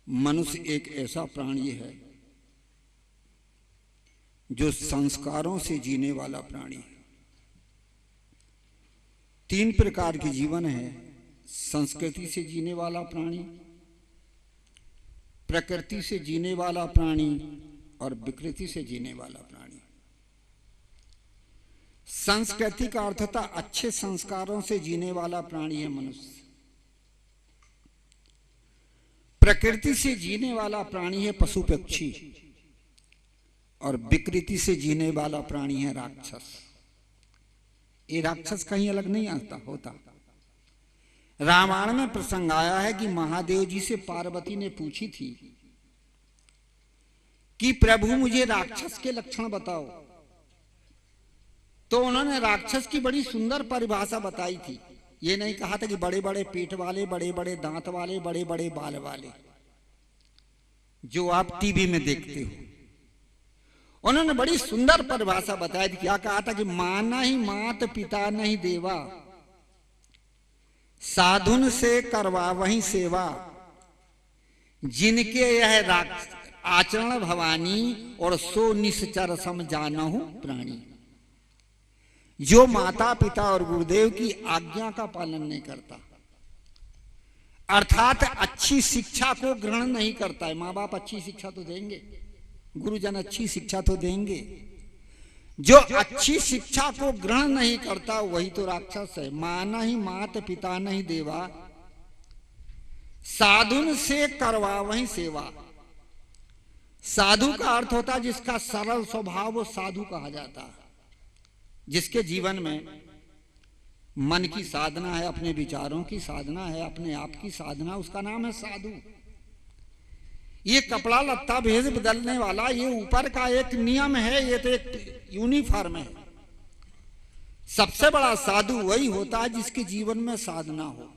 मनुष्य एक ऐसा प्राणी है जो संस्कारों से जीने वाला प्राणी है। 3 प्रकार के जीवन है: संस्कृति से जीने वाला प्राणी, प्रकृति से जीने वाला प्राणी और विकृति से जीने वाला प्राणी। संस्कृति का अर्थ था अच्छे संस्कारों से जीने वाला प्राणी है मनुष्य। प्रकृति से जीने वाला प्राणी है पशु पक्षी और विकृति से जीने वाला प्राणी है राक्षस। ये राक्षस कहीं अलग नहीं आता होता। रामायण में प्रसंग आया है कि महादेव जी से पार्वती ने पूछी थी कि प्रभु मुझे राक्षस के लक्षण बताओ, तो उन्होंने राक्षस की बड़ी सुंदर परिभाषा बताई थी। ये नहीं कहा था कि बड़े बड़े पेट वाले, बड़े बड़े दांत वाले, बड़े बड़े बाल वाले जो आप टीवी में देखते हो। उन्होंने बड़ी सुंदर परिभाषा बताई थी। क्या कहा था कि मां नहीं मात, पिता नहीं देवा, साधुन से करवा वही सेवा, जिनके यह आचरण भवानी और सो निश्चर सम जानहु प्राणी। जो माता पिता और गुरुदेव की आज्ञा का पालन नहीं करता, अर्थात अच्छी शिक्षा को ग्रहण नहीं करता है। माँ बाप अच्छी शिक्षा तो देंगे, गुरुजन अच्छी शिक्षा तो देंगे, जो अच्छी शिक्षा को ग्रहण नहीं करता वही तो राक्षस है। मां नहीं मात, पिता नहीं देवा, साधुन से करवा वही सेवा। साधु का अर्थ होता है जिसका सरल स्वभाव वो साधु कहा जाता है, जिसके जीवन में मन की साधना है, अपने विचारों की साधना है, अपने आप की साधना, उसका नाम है साधु। ये कपड़ा लत्ता भेज बदलने वाला ये ऊपर का एक नियम है, ये तो एक यूनिफॉर्म है। सबसे बड़ा साधु वही होता है जिसके जीवन में साधना हो।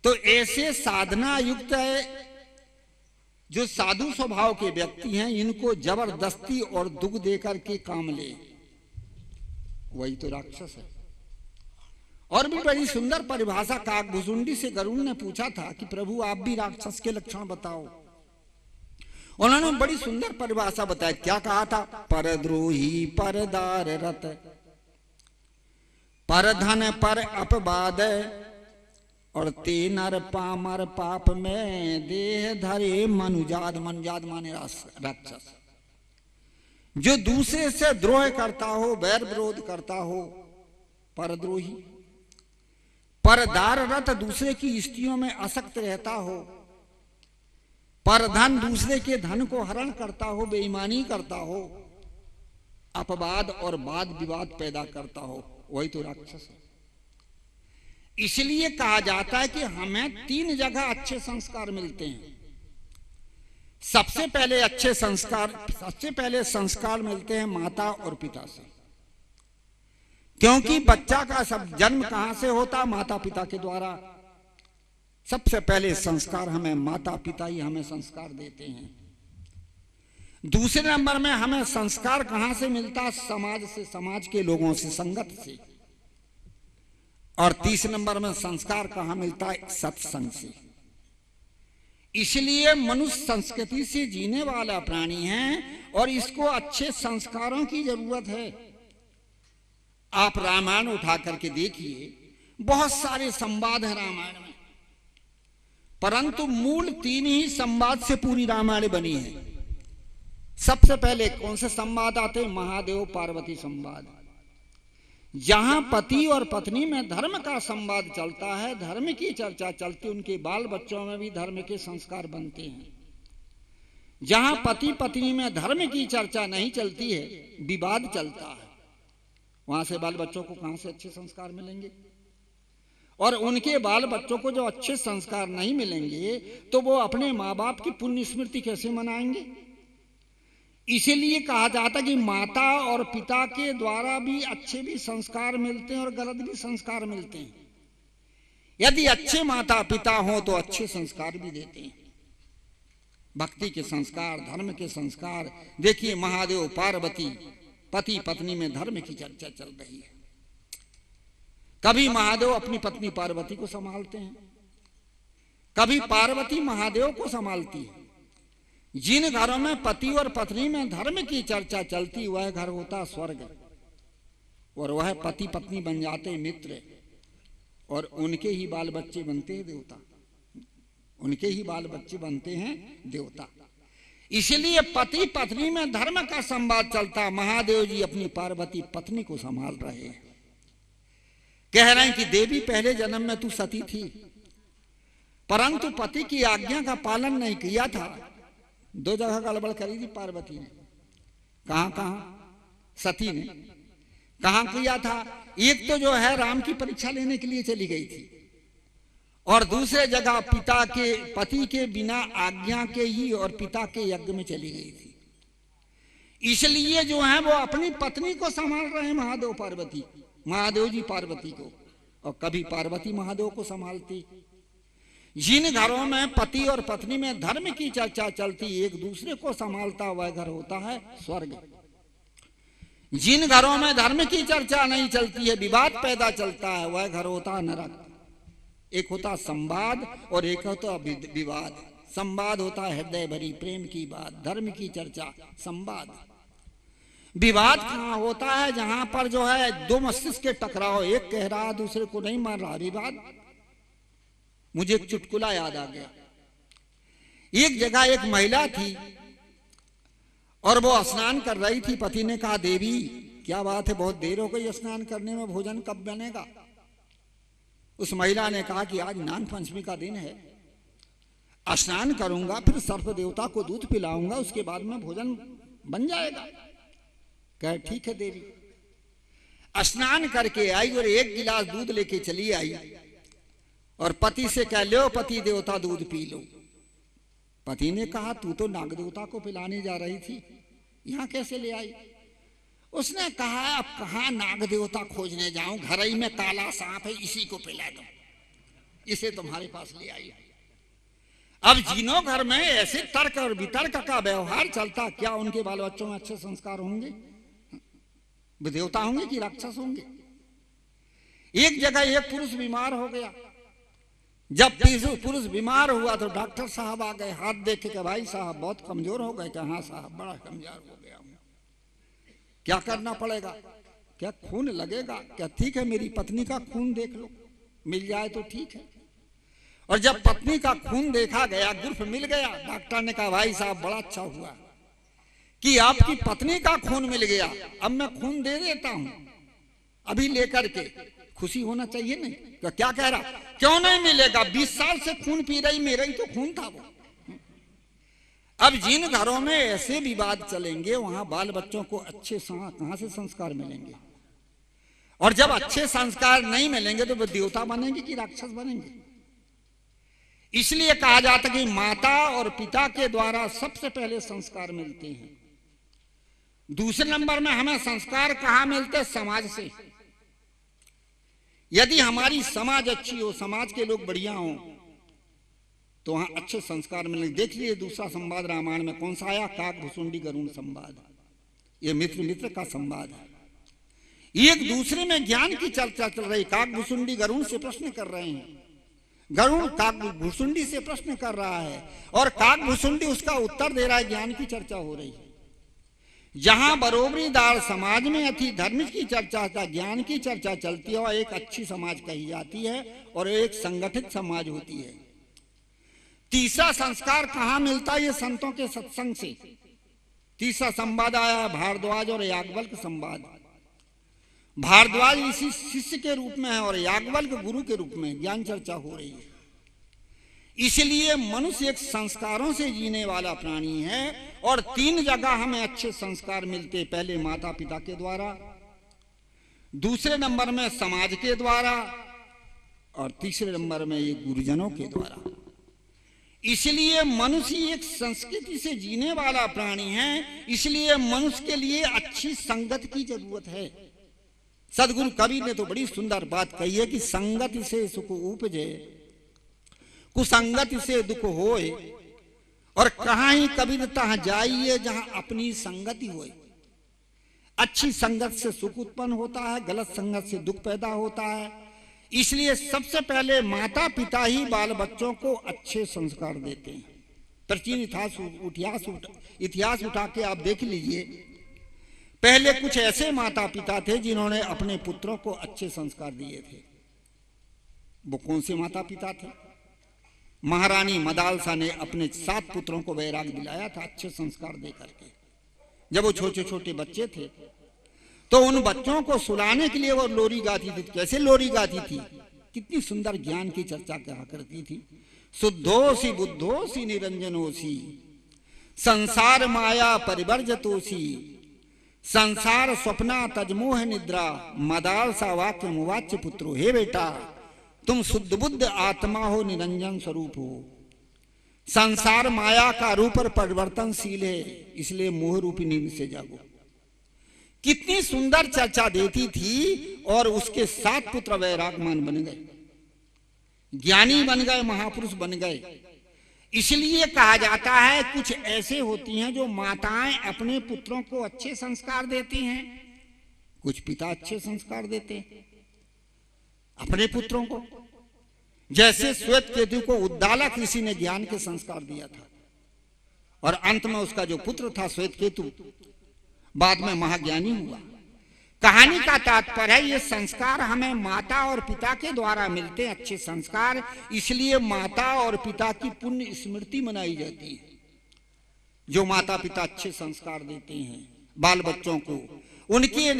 तो ऐसे साधना युक्त है जो साधु स्वभाव के व्यक्ति हैं, इनको जबरदस्ती और दुख देकर के काम ले, वही तो राक्षस है। और भी बड़ी सुंदर परिभाषा काकभुसुंडी से गरुड़ ने पूछा था कि प्रभु आप भी राक्षस के लक्षण बताओ। उन्होंने बड़ी सुंदर परिभाषा बताई। क्या कहा था? परद्रोही, परदार रत, पर धन पर अपवाद, और ते नर पामर पाप में देह धरे मनुजाद। मनुजाद माने राक्षस। जो दूसरे से द्रोह करता हो, वैर विरोध करता हो, परद्रोही। परदार रत, दूसरे की स्त्रियों में आसक्त रहता हो। परधन, दूसरे के धन को हरण करता हो, बेईमानी करता हो। अपवाद और वाद विवाद पैदा करता हो, वही तो राक्षस है। इसलिए कहा जाता है कि हमें 3 जगह अच्छे संस्कार मिलते हैं। सबसे पहले संस्कार मिलते हैं माता और पिता से, क्योंकि बच्चा का सब जन्म कहां से होता? माता पिता के द्वारा। सबसे पहले संस्कार हमें माता पिता ही हमें संस्कार देते हैं। दूसरे नंबर में हमें संस्कार कहां से मिलता? समाज से, समाज के लोगों से, संगत से। और तीसरे नंबर में संस्कार कहां मिलता है? सत्संग से। इसलिए मनुष्य संस्कृति से जीने वाला प्राणी है और इसको अच्छे संस्कारों की जरूरत है। आप रामायण उठा करके देखिए, बहुत सारे संवाद हैं रामायण में, परंतु मूल 3 ही संवाद से पूरी रामायण बनी है। सबसे पहले कौन से संवाद आते? महादेव पार्वती संवाद। जहां पति और पत्नी में धर्म का संवाद चलता है, धर्म की चर्चा चलती, उनके बाल बच्चों में भी धर्म के संस्कार बनते हैं। जहां पति पत्नी में धर्म की चर्चा नहीं चलती है, विवाद चलता है, वहां से बाल बच्चों को कहां से अच्छे संस्कार मिलेंगे? और उनके बाल बच्चों को जो अच्छे संस्कार नहीं मिलेंगे तो वो अपने माँ बाप की पुण्य स्मृति कैसे मनाएंगे? इसीलिए कहा जाता कि माता और पिता के द्वारा भी अच्छे भी संस्कार मिलते हैं और गलत भी संस्कार मिलते हैं। यदि अच्छे माता पिता हो तो अच्छे संस्कार भी देते हैं, भक्ति के संस्कार, धर्म के संस्कार। देखिए महादेव पार्वती, पति पत्नी में धर्म की चर्चा चल रही है। कभी महादेव अपनी पत्नी पार्वती को संभालते हैं, कभी पार्वती महादेव को संभालती है। जिन घरों में पति और पत्नी में धर्म की चर्चा चलती वह घर होता स्वर्ग, और वह पति पत्नी बन जाते मित्र, और उनके ही बाल बच्चे बनते हैं देवता, उनके ही बाल बच्चे बनते हैं देवता। इसलिए पति पत्नी में धर्म का संवाद चलता। महादेव जी अपनी पार्वती पत्नी को संभाल रहे हैं, कह रहे हैं कि देवी पहले जन्म में तू सती थी, परंतु पति की आज्ञा का पालन नहीं किया था। 2 जगह गड़बड़ करी थी पार्वती ने। कहां सती ने कहां किया था? एक तो जो है राम की परीक्षा लेने के लिए चली गई थी, और दूसरे जगह पिता के पति के बिना आज्ञा के ही और पिता के यज्ञ में चली गई थी। इसलिए जो है वो अपनी पत्नी को संभाल रहे हैं महादेव जी पार्वती को, और कभी पार्वती महादेव को संभालती। जिन घरों में पति और पत्नी में धर्म की चर्चा चलती, एक दूसरे को संभालता, वह घर होता है स्वर्ग। जिन घरों में धर्म की चर्चा नहीं चलती है, विवाद पैदा चलता है, वह घर होता है नरक। एक होता संवाद और एक होता विवाद। संवाद होता है हृदय भरी प्रेम की बात, धर्म की चर्चा, संवाद। विवाद कहां होता है? जहां पर जो है 2 मस्तिष्क के टकराव, एक कह रहा दूसरे को नहीं मान रहा, विवाद। मुझे एक चुटकुला याद आ गया। एक जगह एक महिला थी और वो स्नान कर रही थी। पति ने कहा, देवी क्या बात है, बहुत देर हो गई स्नान करने में, भोजन कब बनेगा? उस महिला ने कहा कि आज नाग पंचमी का दिन है, स्नान करूंगा, फिर सर्प देवता को दूध पिलाऊंगा, उसके बाद में भोजन बन जाएगा। कहे ठीक है देवी। स्नान करके आई और 1 गिलास दूध लेके चली आई, और पति से कह लो पति देवता दूध पी लो। पति ने कहा तू तो नाग देवता को पिलाने जा रही थी, यहां कैसे ले आई? उसने कहा अब कहां नाग देवता खोजने जाऊं, घर ही में काला सांप है, इसी को पिला दो, इसे तुम्हारे पास ले आई। अब जिनों घर में ऐसे तर्क और वितर्क का व्यवहार चलता, क्या उनके बाल बच्चों में अच्छे संस्कार होंगे? देवता होंगे कि राक्षस होंगे? एक जगह एक पुरुष बीमार हो गया। जब पुरुष बीमार हुआ तो डॉक्टर साहब आ गए, हाथ देख के भाई साहब बहुत कमजोर हो गए। क्या? हाँ साहब बड़ा कमजोर हो गया हूं, क्या करना पड़ेगा? क्या खून लगेगा? क्या? ठीक है मेरी पत्नी का खून देख लो, मिल जाए तो ठीक है। और जब पत्नी का खून देखा गया, ग्रुप मिल गया, डॉक्टर ने कहा भाई साहब बड़ा अच्छा हुआ कि आपकी पत्नी का खून मिल गया, अब मैं खून दे देता हूं अभी लेकर के, खुशी होना चाहिए नहीं? तो क्या कह रहा, क्यों नहीं मिलेगा, 20 साल से खून पी रही, मेरा ही तो खून था वो। अब जिन घरों में ऐसे विवाद चलेंगे वहां बाल बच्चों को अच्छे कहां से संस्कार मिलेंगे? और जब अच्छे संस्कार नहीं मिलेंगे तो वो देवता बनेंगे कि राक्षस बनेंगे? इसलिए कहा जाता कि माता और पिता के द्वारा सबसे पहले संस्कार मिलते हैं। दूसरे नंबर में हमें संस्कार कहां मिलते? समाज से। यदि हमारी समाज अच्छी हो, समाज के लोग बढ़िया हो, तो वहां अच्छे संस्कार मिलेंगे। देख लीजिए दूसरा संवाद रामायण में कौन सा आया? काक भुसुंडी गरुण संवाद। ये मित्र मित्र का संवाद है, एक दूसरे में ज्ञान की चर्चा चल रही। काक भुसुंडी गरुण से प्रश्न कर रहे हैं, गरुण काक भुसुंडी से प्रश्न कर रहा है, और काक भुसुंडी उसका उत्तर दे रहा है, ज्ञान की चर्चा हो रही है। जहां बरोबरीदार समाज में अति धर्म की चर्चा, ज्ञान की चर्चा चलती है, और एक अच्छी समाज कही जाती है और एक संगठित समाज होती है। तीसरा संस्कार कहां मिलता है? ये संतों के सत्संग से। तीसरा संवाद आया भारद्वाज और याज्ञवल्क्य संवाद। भारद्वाज इसी शिष्य के रूप में है और याज्ञवल्क्य गुरु के रूप में ज्ञान चर्चा हो रही है। इसलिए मनुष्य एक संस्कारों से जीने वाला प्राणी है, और 3 जगह हमें अच्छे संस्कार मिलते। पहले माता पिता के द्वारा, दूसरे नंबर में समाज के द्वारा, और तीसरे नंबर में ये गुरुजनों के द्वारा। इसलिए मनुष्य एक संस्कृति से जीने वाला प्राणी है, इसलिए मनुष्य के लिए अच्छी संगत की जरूरत है। सदगुरु कबीर ने तो बड़ी सुंदर बात कही है कि संगत से सुख उपजे, कुसंगत से दुख होए, और कहां ही कबीर तहां जाइए जहां अपनी संगति होए। अच्छी संगत से सुख उत्पन्न होता है, गलत संगत से दुख पैदा होता है। इसलिए सबसे पहले माता पिता ही बाल बच्चों को अच्छे संस्कार देते हैं। प्राचीन इतिहास उठा के आप देख लीजिए, पहले कुछ ऐसे माता पिता थे जिन्होंने अपने पुत्रों को अच्छे संस्कार दिए थे। वो कौन से माता पिता थे? महारानी मदालसा ने अपने 7 पुत्रों को वैराग दिलाया था अच्छे संस्कार दे करके। जब वो छोटे छोटे बच्चे थे तो उन बच्चों को सुलाने के लिए वो लोरी गाती थी। कैसे लोरी गाती थी? कितनी सुंदर ज्ञान की चर्चा कहा करती थी। शुद्धोसी बुद्धोसी निरंजनोसी, संसार माया परिवर्जतोसी, संसार स्वप्ना तजमोह निद्रा, मदालसा वाक्य मुवाच्य पुत्रो। हे बेटा, तुम शुद्ध बुद्ध आत्मा हो, निरंजन स्वरूप हो। संसार माया का रूप और परिवर्तनशील है, इसलिए मोह रूपी नींद से जागो। कितनी सुंदर चर्चा देती थी। और उसके 7 पुत्र वैरागमान बन गए, ज्ञानी बन गए, महापुरुष बन गए। इसलिए कहा जाता है कुछ ऐसे होती हैं जो माताएं अपने पुत्रों को अच्छे संस्कार देती हैं, कुछ पिता अच्छे संस्कार देते हैं अपने पुत्रों को। जैसे श्वेत केतु को उद्दालक ऋषि ने ज्ञान के संस्कार दिया था और अंत में उसका जो पुत्र था श्वेत केतु बाद में महाज्ञानी हुआ। कहानी का तात्पर्य है ये संस्कार हमें माता और पिता के द्वारा मिलते हैं, अच्छे संस्कार। इसलिए माता और पिता की पुण्य स्मृति मनाई जाती है। जो माता पिता अच्छे संस्कार देते हैं बाल बच्चों को, उनके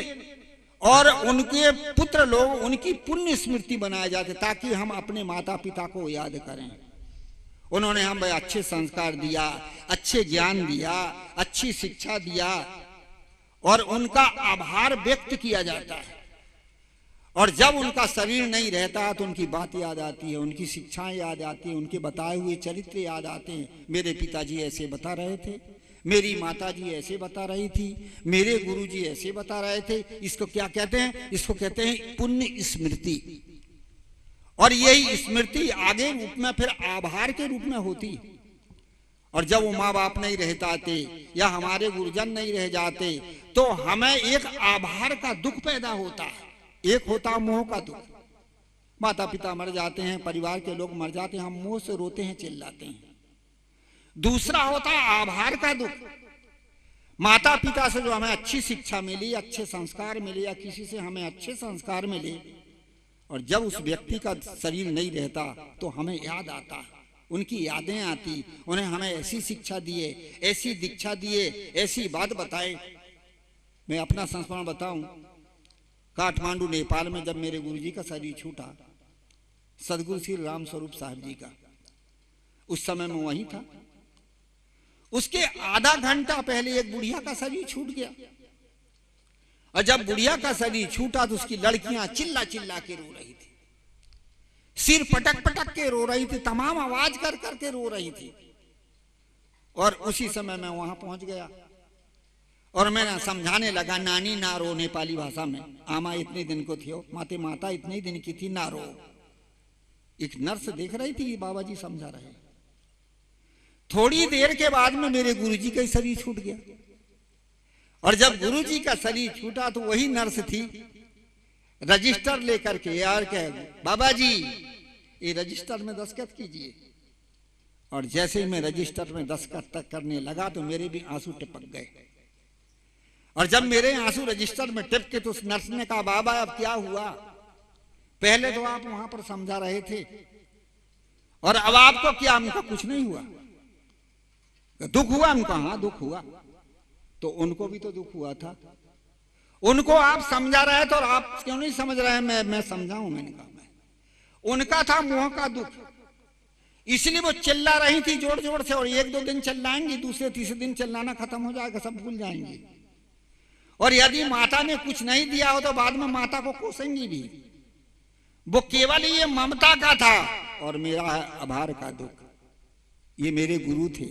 पुत्र लोग उनकी पुण्य स्मृति बनाए जाते, ताकि हम अपने माता पिता को याद करें। उन्होंने हमें अच्छे संस्कार दिया, अच्छे ज्ञान दिया, अच्छी शिक्षा दिया, और उनका आभार व्यक्त किया जाता है। और जब उनका शरीर नहीं रहता तो उनकी बात याद आती है, उनकी शिक्षाएं याद आती है, उनके बताए हुए चरित्र याद आते हैं। मेरे पिताजी ऐसे बता रहे थे, मेरी माताजी ऐसे बता रही थी, मेरे गुरुजी ऐसे बता रहे थे। इसको क्या कहते हैं? इसको कहते हैं पुण्य स्मृति। और यही स्मृति आगे रूप में फिर आभार के रूप में होती। और जब वो माँ बाप नहीं रह जाते या हमारे गुरुजन नहीं रह जाते तो हमें एक आभार का दुख पैदा होता है। एक होता मोह का दुख, माता पिता मर जाते हैं, परिवार के लोग मर जाते हैं, हम मोह से रोते हैं, चिल्लाते हैं। दूसरा होता आभार का दुख, माता पिता से जो हमें अच्छी शिक्षा मिली, अच्छे संस्कार मिले, या किसी से हमें अच्छे संस्कार मिले, और जब उस व्यक्ति का शरीर नहीं रहता तो हमें याद आता है, उनकी यादें आती। उन्हें हमें ऐसी शिक्षा दिए, ऐसी दीक्षा दिए, ऐसी बात बताए। मैं अपना संस्मरण बताऊं, काठमांडू नेपाल में जब मेरे गुरुजी का शरीर छूटा, सदगुरु श्री राम स्वरूप साहब जी का, उस समय मैं वहीं था। उसके आधा घंटा पहले एक बुढ़िया का शरीर छूट गया, और जब बुढ़िया का शरीर छूटा तो उसकी लड़कियां चिल्ला चिल्ला के रो रही थी, सिर पटक पटक के रो रही थी, तमाम आवाज कर करके रो रही थी। और उसी समय मैं वहां पहुंच गया और मैंने समझाने लगा, नानी ना रो, नेपाली भाषा में, आमा इतने दिन को थी, माते माता इतने दिन की थी, ना रो। एक नर्स देख रही थी, बाबा जी समझा रहे। थोड़ी देर के बाद में मेरे गुरुजी का शरीर छूट गया, और जब गुरुजी का शरीर छूटा तो वही नर्स थी, रजिस्टर लेकर के यार कह, बाबा जी ये रजिस्टर में दस्तखत कीजिए। और जैसे ही मैं रजिस्टर में दस्तखत करने लगा तो मेरे भी आंसू टपक गए। और जब मेरे आंसू रजिस्टर में टिपके तो उस नर्स ने कहा, बाबा अब क्या हुआ? पहले तो आप वहां पर समझा रहे थे और अब आपको क्या? उनका कुछ नहीं हुआ। दुख हुआ उनका? हाँ दुख हुआ। तो उनको भी तो दुख हुआ था, उनको आप समझा रहे थे और आप क्यों नहीं समझ रहे हैं? मैं समझाऊं? मैंने कहा उनका था मोह का दुख, इसलिए वो चिल्ला रही थी जोर जोर से। और 1-2 दिन चिल्लाएंगी, दूसरे तीसरे दिन चिल्लाना खत्म हो जाएगा, सब भूल जाएंगे। और यदि माता ने कुछ नहीं दिया हो तो बाद में माता को कोसेंगी भी। वो केवल ये ममता का था और मेरा आभार का दुख। ये मेरे गुरु थे,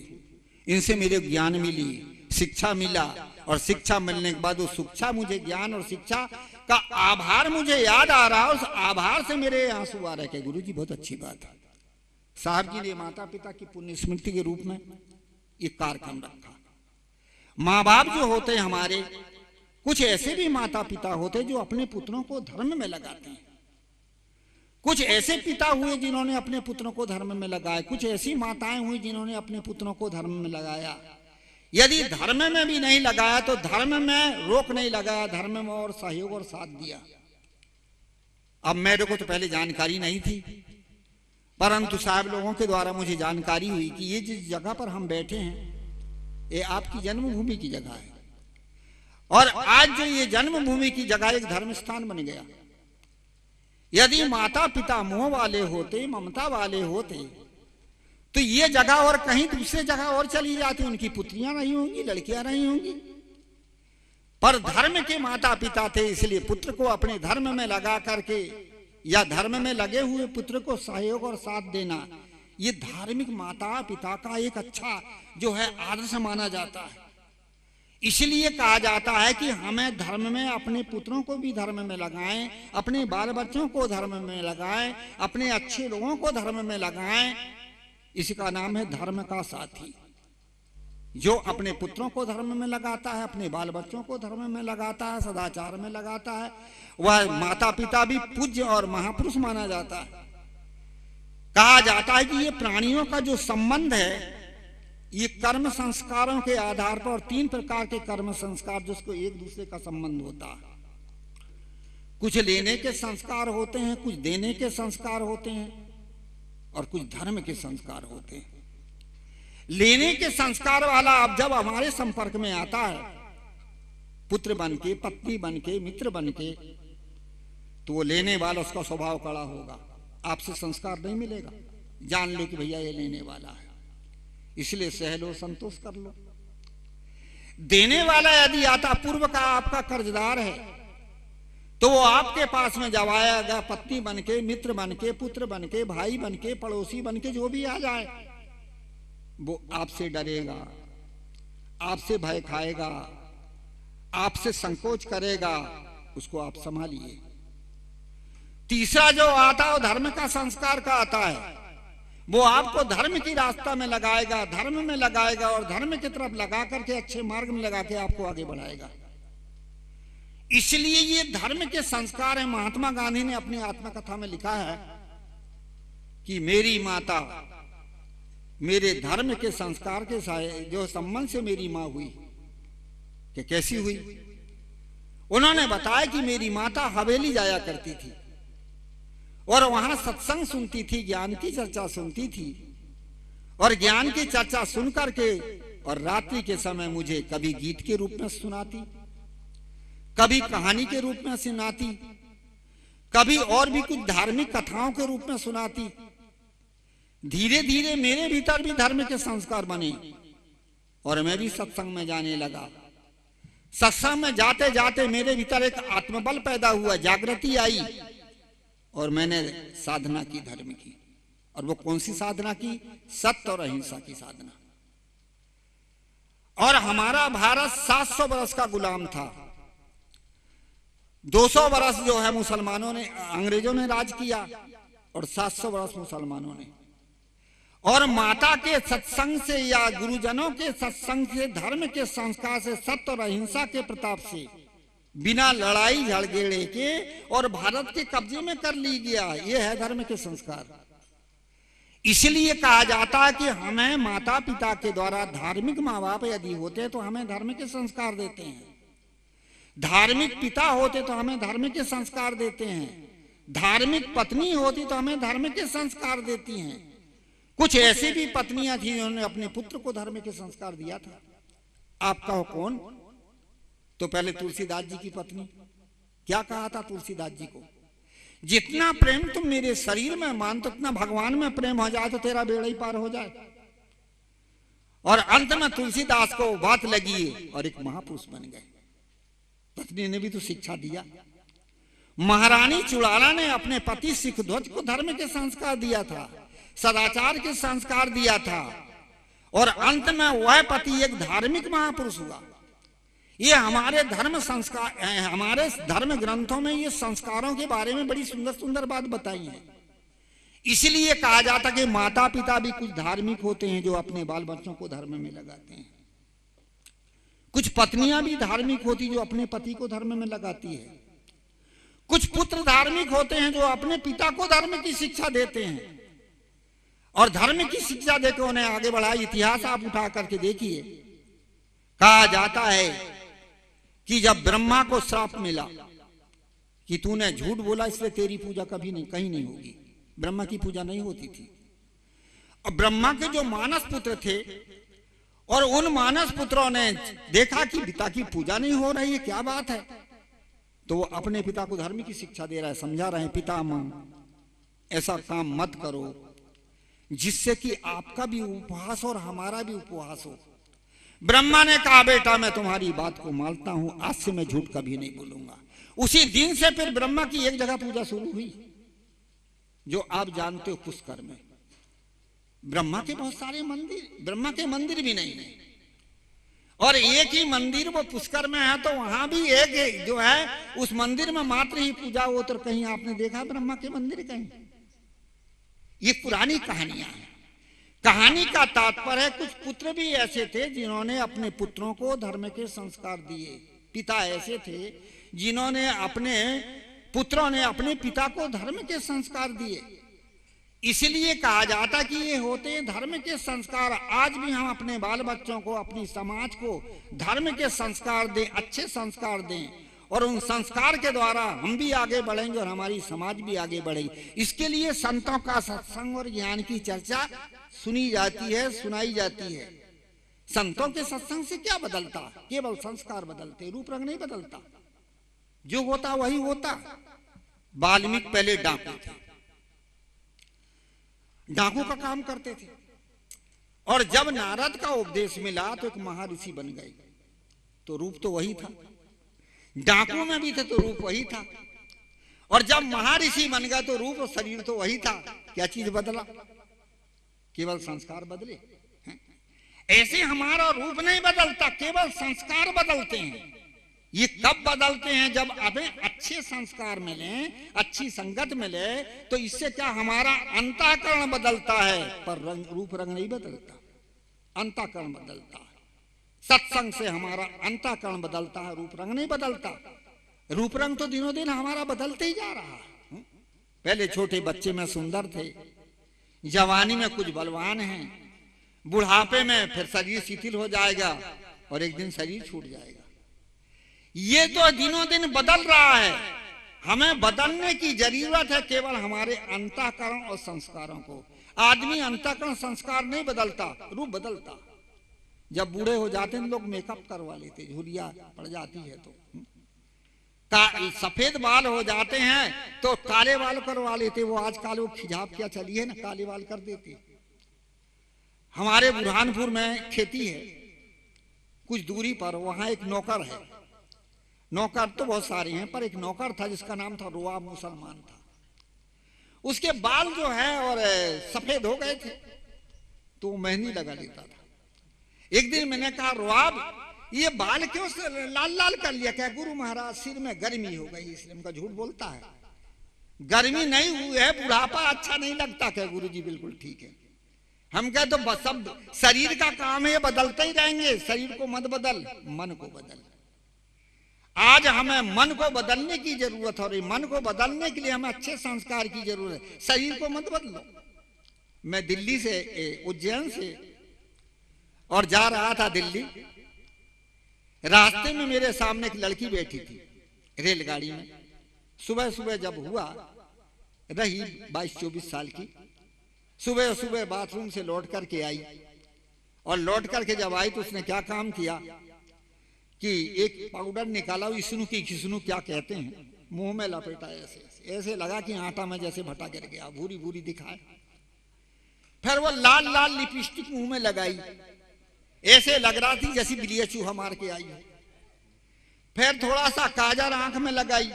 इनसे मेरे ज्ञान मिली, शिक्षा मिला, और शिक्षा मिलने के बाद वो शिक्षा मुझे, ज्ञान और शिक्षा का आभार मुझे याद आ रहा। उस आभार से मेरे आंसू आ रहे कि गुरु जी बहुत अच्छी बात है। साहब जी ने माता पिता की पुण्य स्मृति के रूप में एक कार्यक्रम रखा। माँ बाप जो होते हैं हमारे, कुछ ऐसे भी माता पिता होते जो अपने पुत्रों को धर्म में लगाते हैं। कुछ ऐसे पिता हुए जिन्होंने अपने पुत्रों को धर्म में लगाया, कुछ ऐसी माताएं हुई जिन्होंने अपने पुत्रों को धर्म में लगाया। यदि धर्म में भी नहीं लगाया तो धर्म में रोक नहीं लगाया, धर्म में और सहयोग और साथ दिया। अब मेरे को तो पहले जानकारी नहीं थी, परंतु साहब लोगों के द्वारा मुझे जानकारी हुई कि ये जिस जगह पर हम बैठे हैं ये आपकी जन्मभूमि की जगह है, और आज जो ये जन्मभूमि की जगह एक धर्म स्थान बन गया। यदि माता पिता मोह वाले होते, ममता वाले होते, तो ये जगह और कहीं दूसरे जगह और चली जाती, उनकी पुत्रियां नहीं होंगी, लड़कियां नहीं होंगी। पर धर्म के माता पिता थे, इसलिए पुत्र को अपने धर्म में लगा करके या धर्म में लगे हुए पुत्र को सहयोग और साथ देना, ये धार्मिक माता पिता का एक अच्छा जो है आदर्श माना जाता है। इसलिए कहा जाता है कि हमें धर्म में अपने पुत्रों को भी धर्म में लगाएं, अपने बाल बच्चों को धर्म में लगाएं, अपने अच्छे लोगों को धर्म में लगाएं। इसका नाम है धर्म का साथी। जो अपने पुत्रों को धर्म में लगाता है, अपने बाल बच्चों को धर्म में लगाता है, सदाचार में लगाता है, वह माता पिता भी पूज्य और महापुरुष माना जाता है। कहा जाता है कि ये प्राणियों का जो संबंध है ये कर्म संस्कारों के आधार पर, और 3 प्रकार के कर्म संस्कार जिसको एक दूसरे का संबंध होता है। कुछ लेने के संस्कार होते हैं, कुछ देने के संस्कार होते हैं, और कुछ धर्म के संस्कार होते हैं। लेने के संस्कार वाला अब जब हमारे संपर्क में आता है, पुत्र बनके, पत्नी बनके, मित्र बनके, तो वो लेने वाला उसका स्वभाव कड़ा होगा, आपसे संस्कार नहीं मिलेगा। जान लो कि भैया ये लेने वाला है, इसलिए सह लो, संतोष कर लो। देने वाला यदि आता, पूर्व का आपका कर्जदार है, तो वो आपके पास में जब आएगा, पत्नी बनके, मित्र बनके, पुत्र बनके, भाई बनके, पड़ोसी बनके, जो भी आ जाए, वो आपसे डरेगा, आपसे भय खाएगा, आपसे संकोच करेगा, उसको आप संभालिए। तीसरा जो आता है वो धर्म का संस्कार का आता है। वो आपको धर्म की रास्ता में लगाएगा, धर्म में लगाएगा, और धर्म की तरफ लगा करके अच्छे मार्ग में लगा के आपको आगे बढ़ाएगा। इसलिए ये धर्म के संस्कार है। महात्मा गांधी ने अपनी आत्मकथा में लिखा है कि मेरी माता मेरे धर्म के संस्कार के जो संबंध से मेरी मां हुई, कि कैसी हुई। उन्होंने बताया कि मेरी माता हवेली जाया करती थी और वहां सत्संग सुनती थी, ज्ञान की चर्चा सुनती थी, और ज्ञान की चर्चा सुन करके और रात्रि के समय मुझे कभी गीत के रूप में सुनाती, कभी कहानी के रूप में सुनाती, कभी और भी कुछ धार्मिक कथाओं के रूप में सुनाती। धीरे धीरे मेरे भीतर भी धर्म के संस्कार बने और मैं भी सत्संग में जाने लगा। सत्संग में जाते जाते मेरे भीतर एक आत्मबल पैदा हुआ, जागृति आई, और मैंने साधना की धर्म की। और वो कौन सी साधना की? सत्य और अहिंसा की साधना। और हमारा भारत 700 वर्ष का गुलाम था। 200 वर्ष जो है मुसलमानों ने, अंग्रेजों ने राज किया, और 700 वर्ष मुसलमानों ने। और माता के सत्संग से या गुरुजनों के सत्संग से, धर्म के संस्कार से, सत्य और अहिंसा के प्रताप से, बिना लड़ाई झगड़े के और भारत के कब्जे में कर ली गया। ये है धर्म के संस्कार। इसलिए कहा जाता है कि हमें माता पिता के द्वारा, धार्मिक माँ बाप यदि होते तो हमें धर्म के संस्कार देते हैं, धार्मिक पिता होते तो हमें धर्म के संस्कार देते हैं, धार्मिक पत्नी होती तो हमें धर्म के संस्कार देती हैं। कुछ ऐसी भी पत्नियां थी जिन्होंने अपने पुत्र को धर्म के संस्कार दिया था। आपका हो कौन? तो पहले तुलसीदास जी की पत्नी। क्या कहा था तुलसीदास जी को? जितना प्रेम तुम मेरे शरीर में मानते, उतना भगवान में प्रेम हो जाए तो तेरा बेड़ा ही पार हो जाए। और अंत में तुलसीदास को बात लगी और एक महापुरुष बन गए। पत्नी ने भी तो शिक्षा दिया। महारानी चुड़ाला ने अपने पति सिखध्वज को धर्म के संस्कार दिया था, सदाचार के संस्कार दिया था, और अंत में वह पति एक धार्मिक महापुरुष हुआ। ये हमारे धर्म संस्कार, हमारे धर्म ग्रंथों में ये संस्कारों के बारे में बड़ी सुंदर सुंदर बात बताई है। इसलिए कहा जाता कि माता पिता भी कुछ धार्मिक होते हैं जो अपने बाल बच्चों को धर्म में लगाते हैं। कुछ पत्नियां भी धार्मिक होती जो अपने पति को धर्म में लगाती है। कुछ पुत्र धार्मिक होते हैं जो अपने पिता को धर्म की शिक्षा देते हैं और धर्म की शिक्षा देकर उन्हें आगे बढ़ा। इतिहास आप उठा करके देखिए, कहा जाता है कि जब ब्रह्मा को श्राप मिला कि तूने झूठ बोला इसलिए तेरी पूजा कभी नहीं कहीं नहीं होगी, ब्रह्मा की पूजा नहीं होती थी। और ब्रह्मा के जो मानस पुत्र थे और उन मानस पुत्रों ने देखा कि पिता की पूजा नहीं हो रही है, क्या बात है, तो वो अपने पिता को धर्म की शिक्षा दे रहा है, समझा रहे हैं, पितामह ऐसा काम मत करो जिससे कि आपका भी उपवास और हमारा भी उपवास हो। ब्रह्मा ने कहा बेटा मैं तुम्हारी बात को मानता हूं, आज से मैं झूठ कभी नहीं बोलूंगा। उसी दिन से फिर ब्रह्मा की एक जगह पूजा शुरू हुई जो आप जानते हो पुष्कर में। ब्रह्मा के बहुत सारे मंदिर, ब्रह्मा के मंदिर भी नहीं है और एक ही मंदिर वो पुष्कर में है, तो वहां भी एक जो है उस मंदिर में मात्र ही पूजा हो। तो कहीं आपने देखा ब्रह्मा के मंदिर कहीं? ये पुरानी कहानियां हैं। कहानी का तात्पर्य है कुछ पुत्र भी ऐसे थे जिन्होंने अपने पुत्रों को धर्म के संस्कार दिए। पिता ऐसे थे जिन्होंने अपने पुत्रों ने अपने पिता को धर्म के संस्कार दिए। इसलिए कहा जाता कि ये होते हैं धर्म के संस्कार। आज भी हम अपने बाल बच्चों को, अपनी समाज को धर्म के संस्कार दें, अच्छे संस्कार दें और उन संस्कार के द्वारा हम भी आगे बढ़ेंगे और हमारी समाज भी आगे बढ़ेगी। इसके लिए संतों का सत्संग और ज्ञान की चर्चा सुनी जाती है, सुनाई जाती है। संतों के सत्संग से क्या बदलता? केवल संस्कार बदलते, रूप रंग नहीं बदलता। जो होता वही होता। वाल्मीकि पहले डाकू थे, डाकू का काम करते थे और जब नारद का उपदेश मिला तो एक महर्षि बन गए। तो रूप तो वही था, डाकू में भी थे तो रूप वही था, और जब महर्षि बन गया तो रूप और शरीर तो वही था। क्या चीज बदला? केवल संस्कार बदले हैं? ऐसे हमारा रूप नहीं बदलता, केवल संस्कार बदलते हैं। ये कब बदलते हैं? जब हमें अच्छे संस्कार मिले, अच्छी संगत मिले, तो इससे क्या हमारा अंतःकरण बदलता है, पर रूप रंग नहीं बदलता, अंतःकरण बदलता है। सत्संग से हमारा अंतःकरण बदलता है, रूप रंग नहीं बदलता। रूप रंग तो दिनों दिन हमारा बदलते ही जा रहा है। पहले छोटे बच्चे में सुंदर थे, जवानी में कुछ बलवान हैं, बुढ़ापे में फिर शरीर शिथिल हो जाएगा और एक दिन शरीर छूट जाएगा। ये तो दिनों दिन बदल रहा है। हमें बदलने की जरूरत है केवल हमारे अंतःकरण और संस्कारों को। आदमी अंतःकरण संस्कार नहीं बदलता, रूप बदलता। जब बूढ़े हो जाते हैं लोग मेकअप करवा लेते, झुर्रियां पड़ जाती है तो सफेद बाल हो जाते हैं तो काले बाल करवा लेते। वो आजकल वो खिजाब क्या चली है ना, काले बाल कर देते। हमारे बुरहानपुर में खेती है, कुछ दूरी पर वहां एक नौकर है। नौकर तो बहुत सारे हैं, पर एक नौकर था जिसका नाम था रुआब, मुसलमान था। उसके बाल जो है और सफेद हो गए थे तो मेहंदी लगा लेता था। एक दिन मैंने कहा रुआब ये बाल क्यों लाल लाल कर लिया? क्या गुरु महाराज सिर में गर्मी हो गई इसलिए। उनका झूठ बोलता है, गर्मी नहीं हुई है, बुढ़ापा अच्छा नहीं लगता। क्या गुरु जी बिल्कुल ठीक है। हम कहे तो सब शरीर का काम है, बदलते ही रहेंगे। शरीर को मत बदल, मन को बदल। आज हमें मन को बदलने की जरूरत है और मन को बदलने के लिए हमें अच्छे संस्कार की जरूरत है। शरीर को मत बदलो। मैं दिल्ली से, उज्जैन से और जा रहा था दिल्ली। रास्ते में मेरे सामने एक लड़की बैठी थी रेलगाड़ी में। सुबह सुबह जब हुआ, रही 22-24 साल की। सुबह सुबह बाथरूम से लौट करके आई और लौट करके जब आई तो उसने क्या काम किया कि एक पाउडर निकाला, इसनु की खिसनु क्या कहते हैं, मुंह में लपेटा। ऐसे ऐसे लगा कि आटा में जैसे भटा गिर गया, भूरी भूरी दिखाए। फिर वो लाल लाल लिपस्टिक मुंह में लगाई, ऐसे लग रहा थी जैसी बिलिया चूहा मार के आई हो। फिर थोड़ा सा काजल आंख में लगाई।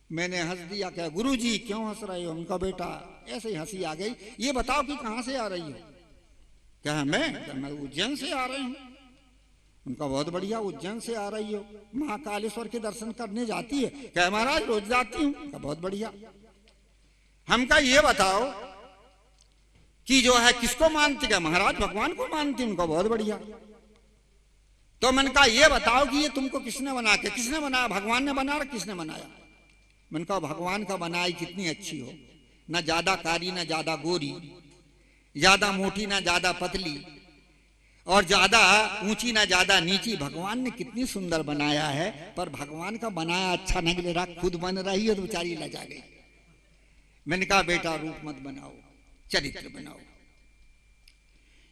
मैंने हंस दिया। क्या गुरु जी क्यों हंस रहे हो? उनका बेटा ऐसे ही हंसी आ गई। ये बताओ कि कहां से आ रही हो? क्या मैं उज्जैन से आ रही हूँ। उनका बहुत बढ़िया, उज्जैन से आ रही हो, महाकालेश्वर के दर्शन करने जाती है? क्या महाराज रोज जाती हूँ। बहुत बढ़िया। हम कहा ये बताओ कि जो है किसको मानती? क्या महाराज भगवान को मानती। उनका बहुत बढ़िया। तो मैंने कहा ये बताओ कि ये तुमको किसने बना के, किसने बनाया? भगवान ने बनाया, किसने बनाया? मैंने कहा भगवान का बनाई कितनी अच्छी हो, ना ज्यादा कारी ना ज्यादा गोरी, ज्यादा मोटी ना ज्यादा पतली, और ज्यादा ऊंची ना ज्यादा नीची। भगवान ने कितनी सुंदर बनाया है, पर भगवान का बनाया अच्छा नहीं ले रहा, खुद बन रही है तो बेचारी लजा गई। मैंने कहा बेटा रूप मत बनाओ, चरित्र बनाओ।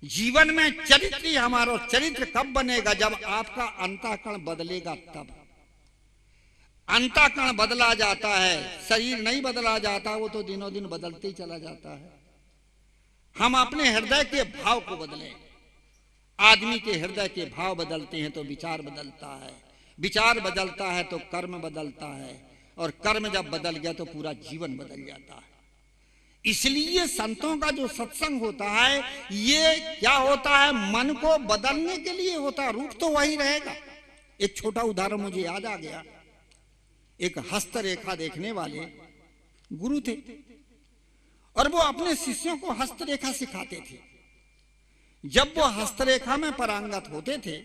जीवन में चरित्र ही हमारा। चरित्र कब बनेगा? जब आपका अंतःकरण बदलेगा तब। अंतःकरण बदला जाता है, शरीर नहीं बदला जाता, वो तो दिनों दिन बदलते ही चला जाता है। हम अपने हृदय के भाव को बदलें। आदमी के हृदय के भाव बदलते हैं तो विचार बदलता है, विचार बदलता है तो कर्म बदलता है, और कर्म जब बदल गया तो पूरा जीवन बदल जाता है। इसलिए संतों का जो सत्संग होता है ये क्या होता है? मन को बदलने के लिए होता है, रूप तो वही रहेगा। एक छोटा उदाहरण मुझे याद आ गया। एक हस्तरेखा देखने वाले गुरु थे और वो अपने शिष्यों को हस्तरेखा सिखाते थे। जब वो हस्तरेखा में पारंगत होते थे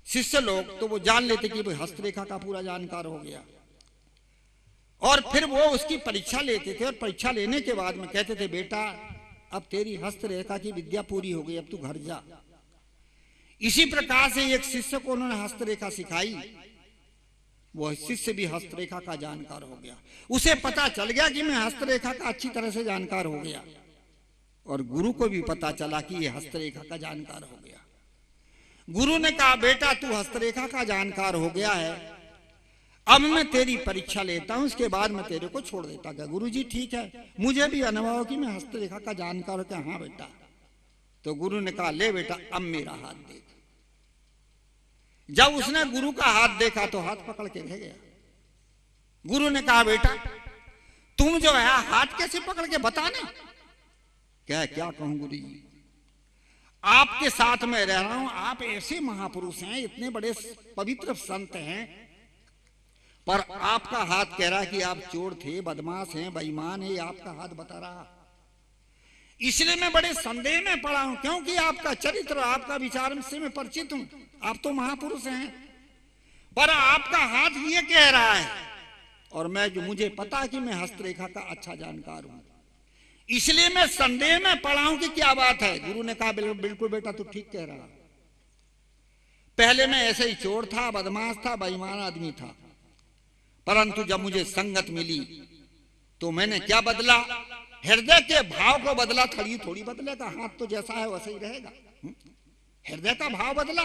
शिष्य लोग, तो वो जान लेते कि वो हस्तरेखा का पूरा जानकार हो गया, और फिर वो उसकी परीक्षा लेते थे। और परीक्षा लेने के बाद में कहते थे बेटा अब तेरी हस्तरेखा की विद्या पूरी हो गई, अब तू घर जा। इसी प्रकार से एक शिष्य को उन्होंने हस्तरेखा सिखाई, वो शिष्य भी हस्तरेखा का जानकार हो गया। उसे पता चल गया कि मैं हस्तरेखा का अच्छी तरह से जानकार हो गया, और गुरु को भी पता चला कि ये हस्तरेखा का जानकार हो गया। गुरु ने कहा बेटा तू हस्तरेखा का जानकार हो गया है, अब मैं तेरी परीक्षा लेता हूं, उसके बाद मैं तेरे को छोड़ देता। क्या गुरु जी ठीक है, मुझे भी अनुभव हो कि मैं हस्तरेखा का जानकार हूं। क्या हाँ बेटा। तो गुरु ने कहा ले बेटा अब मेरा हाथ देख। जब उसने गुरु का हाथ देखा तो हाथ पकड़ के रह गया। गुरु ने कहा बेटा तुम जो है हाथ कैसे पकड़ के बताना। क्या कहूं गुरु जी, आपके साथ में रह रहा हूं, आप ऐसे महापुरुष हैं, इतने बड़े पवित्र संत हैं, पर आपका हाथ कह रहा है कि आप चोर थे, बदमाश हैं, बेईमान है, आपका हाथ बता रहा। इसलिए मैं बड़े संदेह में पड़ा हूं, क्योंकि आपका चरित्र आपका विचार से मैं परिचित हूं, आप तो महापुरुष हैं, पर आपका हाथ ये कह रहा है, और मैं जो मुझे पता है कि मैं हस्तरेखा का अच्छा जानकार हूं, इसलिए मैं संदेह में पड़ा हूं कि क्या बात है। गुरु ने कहा बिल्कुल बेटा तू ठीक कह रहा, पहले मैं ऐसे ही चोर था, बदमाश था, बेईमान आदमी था, परंतु जब मुझे संगत मिली तो मैंने क्या बदला? हृदय के भाव को बदला। थोड़ी बदलेगा, हाथ तो जैसा है वैसा ही रहेगा। हृदय का भाव बदला,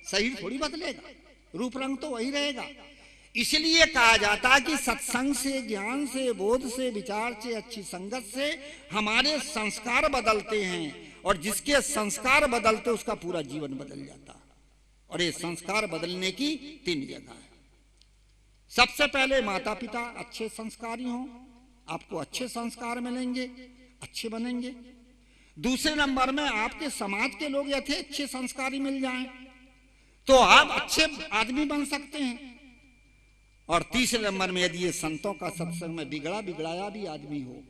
शरीर थोड़ी बदलेगा, रूप रंग तो वही रहेगा। इसलिए कहा जाता है कि सत्संग से, ज्ञान से, बोध से, विचार से, अच्छी संगत से हमारे संस्कार बदलते हैं, और जिसके संस्कार बदलते उसका पूरा जीवन बदल जाता है। और ये संस्कार बदलने की 3 जगह है। सबसे पहले माता पिता अच्छे संस्कारी हों, आपको अच्छे संस्कार मिलेंगे, अच्छे बनेंगे। दूसरे नंबर में आपके समाज के लोग यदि अच्छे संस्कारी मिल जाएं तो आप अच्छे आदमी बन सकते हैं। और तीसरे नंबर में यदि ये संतों का सत्संग में बिगड़ाया भी आदमी हो,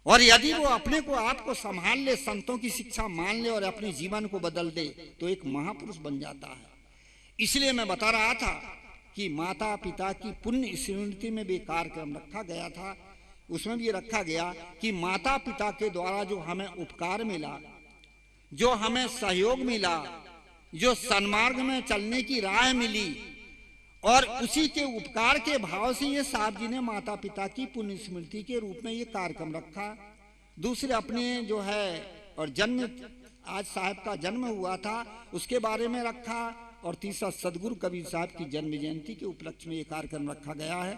और यदि वो अपने को आपको संभाल ले, संतों की शिक्षा मान ले और अपने जीवन को बदल दे, तो एक महापुरुष बन जाता है। इसलिए मैं बता रहा था कि माता पिता की पुण्य स्मृति में भी कार्यक्रम रखा गया था। उसमें भी रखा गया कि माता पिता के द्वारा जो हमें उपकार मिला, जो हमें सहयोग मिला, जो सन्मार्ग में चलने की राह मिली, और उसी के उपकार के भाव से ये साहब जी ने माता पिता की पुण्य स्मृति के रूप में ये कार्यक्रम रखा। दूसरे अपने जो है और जन्म, आज साहब का जन्म हुआ था, उसके बारे में रखा। और तीसरा सदगुरु कबीर साहब की जन्म जयंती के उपलक्ष्य में ये कार्यक्रम रखा गया है।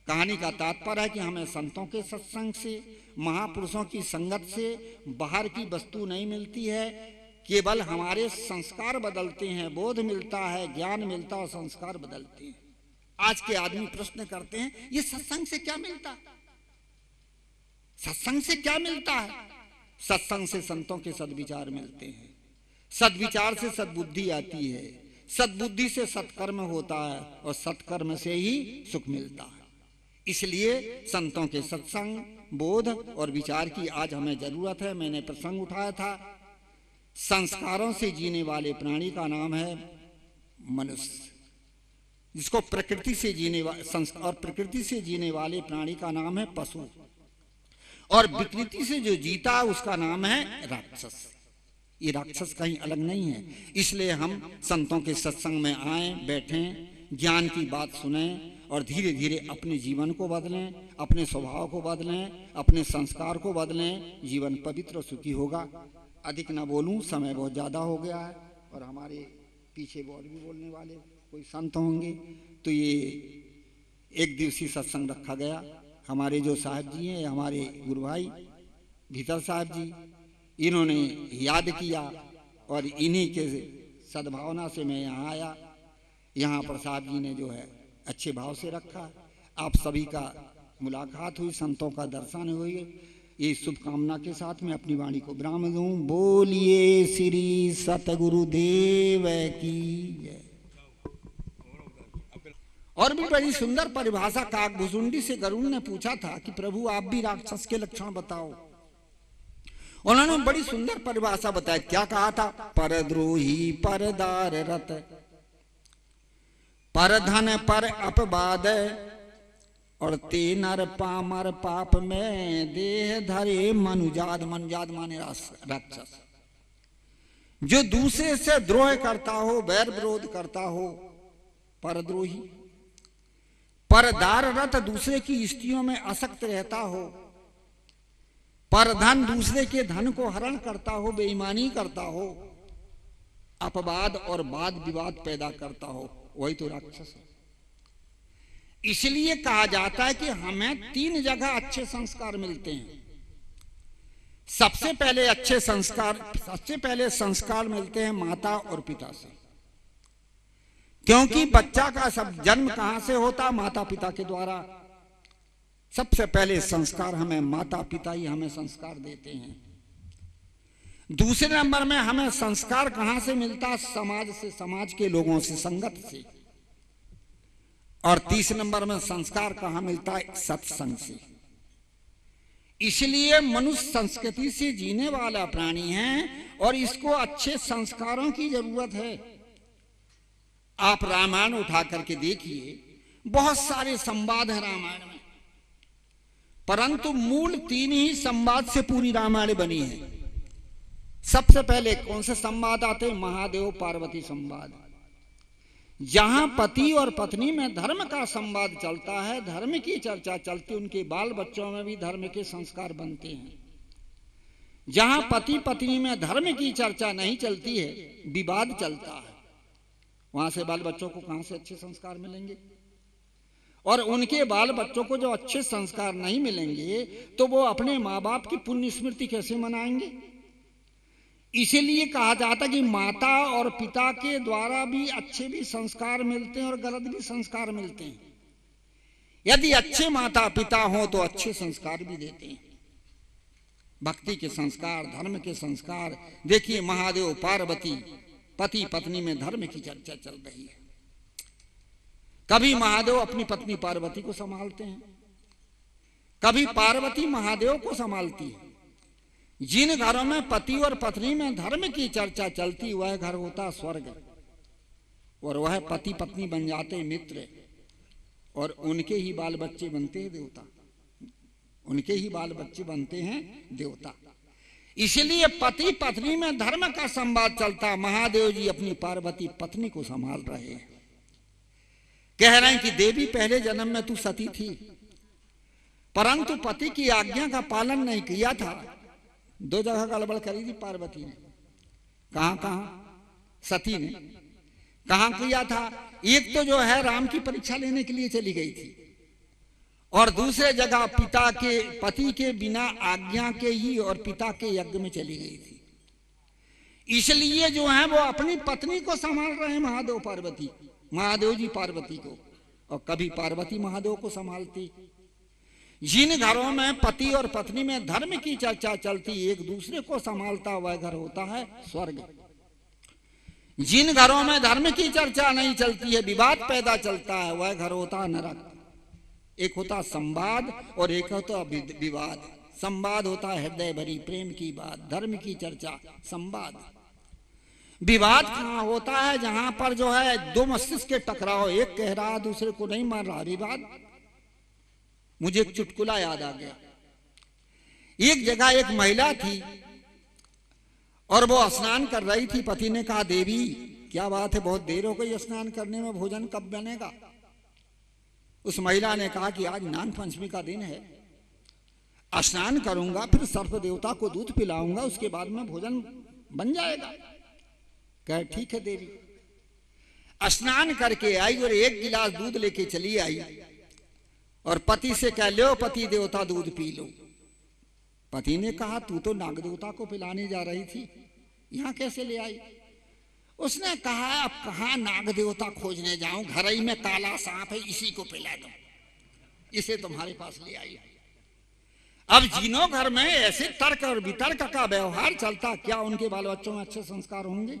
कहानी का तात्पर्य है कि हमें संतों के सत्संग से, महापुरुषों की संगत से बाहर की वस्तु नहीं मिलती है, केवल हमारे संस्कार बदलते हैं, बोध मिलता है, ज्ञान मिलता है और संस्कार बदलते हैं। आज के आदमी प्रश्न करते हैं ये सत्संग से क्या मिलता है? सत्संग से क्या मिलता है? सत्संग से संतों के सद्विचार मिलते हैं, सद्विचार से सद्बुद्धि आती है, सद्बुद्धि से सत्कर्म होता है, और सत्कर्म से ही सुख मिलता है। इसलिए संतों के सत्संग, बोध और विचार की आज हमें जरूरत है। मैंने प्रसंग उठाया था, संस्कारों से जीने वाले प्राणी का नाम है मनुष्य। जिसको प्रकृति से जीने और प्रकृति से जीने वाले प्राणी का नाम है पशु, और विकृति से जो जीता उसका नाम है राक्षस। ये राक्षस कहीं अलग नहीं है। इसलिए हम संतों के सत्संग में आए, बैठें, ज्ञान की बात सुने और धीरे धीरे अपने जीवन को बदलें, अपने स्वभाव को बदलें, अपने संस्कार को बदलें। जीवन पवित्र और सुखी होगा। अधिक ना बोलूं, समय बहुत ज़्यादा हो गया है और हमारे पीछे और भी बोलने वाले कोई संत होंगे। तो ये एक दिवसीय सत्संग रखा गया। हमारे जो साहब जी हैं, हमारे गुरु भाई भीतर साहब जी, इन्होंने याद किया और इन्हीं के सद्भावना से मैं यहाँ आया। यहाँ पर साहब जी ने जो है अच्छे भाव से रखा। आप सभी का मुलाकात हुई, संतों का दर्शन हुई। ये शुभकामना के साथ मैं अपनी वाणी को विराम दूं। बोलिए श्री सतगुरुदेव की जय। और भी बड़ी सुंदर परिभाषा काकभुसुंडी से गरुड़ ने पूछा था कि प्रभु आप भी राक्षस के लक्षण बताओ। उन्होंने बड़ी सुंदर परिभाषा बताई। क्या कहा था? परद्रोही, परदार रत, पर धन, पर अपवाद, और ते नर पामर पाप में देह धरे मनुजाद। मनुजाद माने राक्षस। जो दूसरे से द्रोह करता हो, वैर विरोध करता हो, परद्रोही। परदार रत, दूसरे की स्त्रियों में आसक्त रहता हो। परधन, दूसरे के धन को हरण करता हो, बेईमानी करता हो। अपवाद और वाद विवाद पैदा करता हो, वही तो राक्षस है। इसलिए कहा जाता है कि हमें 3 जगह अच्छे संस्कार मिलते हैं। सबसे पहले संस्कार मिलते हैं माता और पिता से, क्योंकि बच्चा का सब जन्म कहां से होता? माता पिता के द्वारा। सबसे पहले संस्कार हमें माता पिता ही हमें संस्कार देते हैं। दूसरे नंबर में हमें संस्कार कहां से मिलता? समाज से, समाज के लोगों से, संगत से। और तीसरे नंबर में संस्कार कहां मिलता है? सत्संग से। इसलिए मनुष्य संस्कृति से जीने वाला प्राणी है और इसको अच्छे संस्कारों की जरूरत है। आप रामायण उठा करके देखिए, बहुत सारे संवाद है रामायण में, परंतु मूल 3 ही संवाद से पूरी रामायण बनी है। सबसे पहले कौन से संवाद आते? महादेव पार्वती संवाद, जहां पति और पत्नी में धर्म का संवाद चलता है, धर्म की चर्चा चलती, उनके बाल बच्चों में भी धर्म के संस्कार बनते हैं। जहां पति पत्नी में धर्म की चर्चा नहीं चलती है, विवाद चलता है, वहां से बाल बच्चों को कहां से अच्छे संस्कार मिलेंगे? और उनके बाल बच्चों को जो अच्छे संस्कार नहीं मिलेंगे तो वो अपने माँ बाप की पुण्य स्मृति कैसे मनाएंगे? इसीलिए कहा जाता कि माता और पिता के द्वारा भी अच्छे भी संस्कार मिलते हैं और गलत भी संस्कार मिलते हैं। यदि अच्छे माता पिता हो तो अच्छे संस्कार भी देते हैं, भक्ति के संस्कार, धर्म के संस्कार। देखिए महादेव पार्वती, पति पत्नी में धर्म की चर्चा चल रही है। कभी महादेव अपनी पत्नी पार्वती को संभालते हैं, कभी पार्वती महादेव को संभालती है। जिन घरों में पति और पत्नी में धर्म की चर्चा चलती, वह घर होता स्वर्ग, और वह पति पत्नी बन जाते मित्र, और उनके ही बाल बच्चे बनते हैं देवता, उनके ही बाल बच्चे बनते हैं देवता। इसलिए पति पत्नी में धर्म का संवाद चलता। महादेव जी अपनी पार्वती पत्नी को संभाल रहे हैं। कह रहे हैं कि देवी पहले जन्म में तू सती थी, परंतु पति की आज्ञा का पालन नहीं किया था। 2 जगह गड़बड़ करी थी पार्वती ने। कहां? सती ने कहां किया था? एक तो जो है राम की परीक्षा लेने के लिए चली गई थी, और दूसरे जगह पति के बिना आज्ञा के ही और पिता के यज्ञ में चली गई थी। इसलिए जो है वो अपनी पत्नी को संभाल रहे हैं महादेव पार्वती, महादेव जी पार्वती को, और कभी पार्वती महादेव को संभालती। जिन घरों में पति और पत्नी में धर्म की चर्चा चलती, एक दूसरे को संभालता, वह घर होता है स्वर्ग। जिन घरों में धर्म की चर्चा नहीं चलती है, विवाद पैदा चलता है, वह घर होता है नरक। एक होता संवाद और एक होता विवाद। संवाद होता है हृदय भरी प्रेम की बात, धर्म की चर्चा, संवाद। विवाद कहाँ होता है? जहां पर जो है दो मस्तिष्क के टकराव, एक कह रहा दूसरे को नहीं मान रहा, विवाद। मुझे एक चुटकुला याद आ गया। एक जगह एक महिला थी और वो स्नान कर रही थी। पति ने कहा, देवी क्या बात है, बहुत देर हो गई स्नान करने में, भोजन कब बनेगा? उस महिला ने कहा कि आज नाग पंचमी का दिन है, स्नान करूंगा, फिर सर्प देवता को दूध पिलाऊंगा, उसके बाद में भोजन बन जाएगा। कहे ठीक है देवी। स्नान करके आई और एक गिलास दूध लेके चली आई और पति से कह, लो पति देवता दूध पी लो। पति ने कहा, तू तो नाग देवता को पिलाने जा रही थी, यहां कैसे ले आई? उसने कहा, अब कहां नाग देवता खोजने जाऊं, घर ही में काला सांप है, इसी को पिला दो, इसे तुम्हारे पास ले आई। अब जिनों घर में ऐसे तर्क और वितर्क का व्यवहार चलता, क्या उनके बाल बच्चों में अच्छे संस्कार होंगे?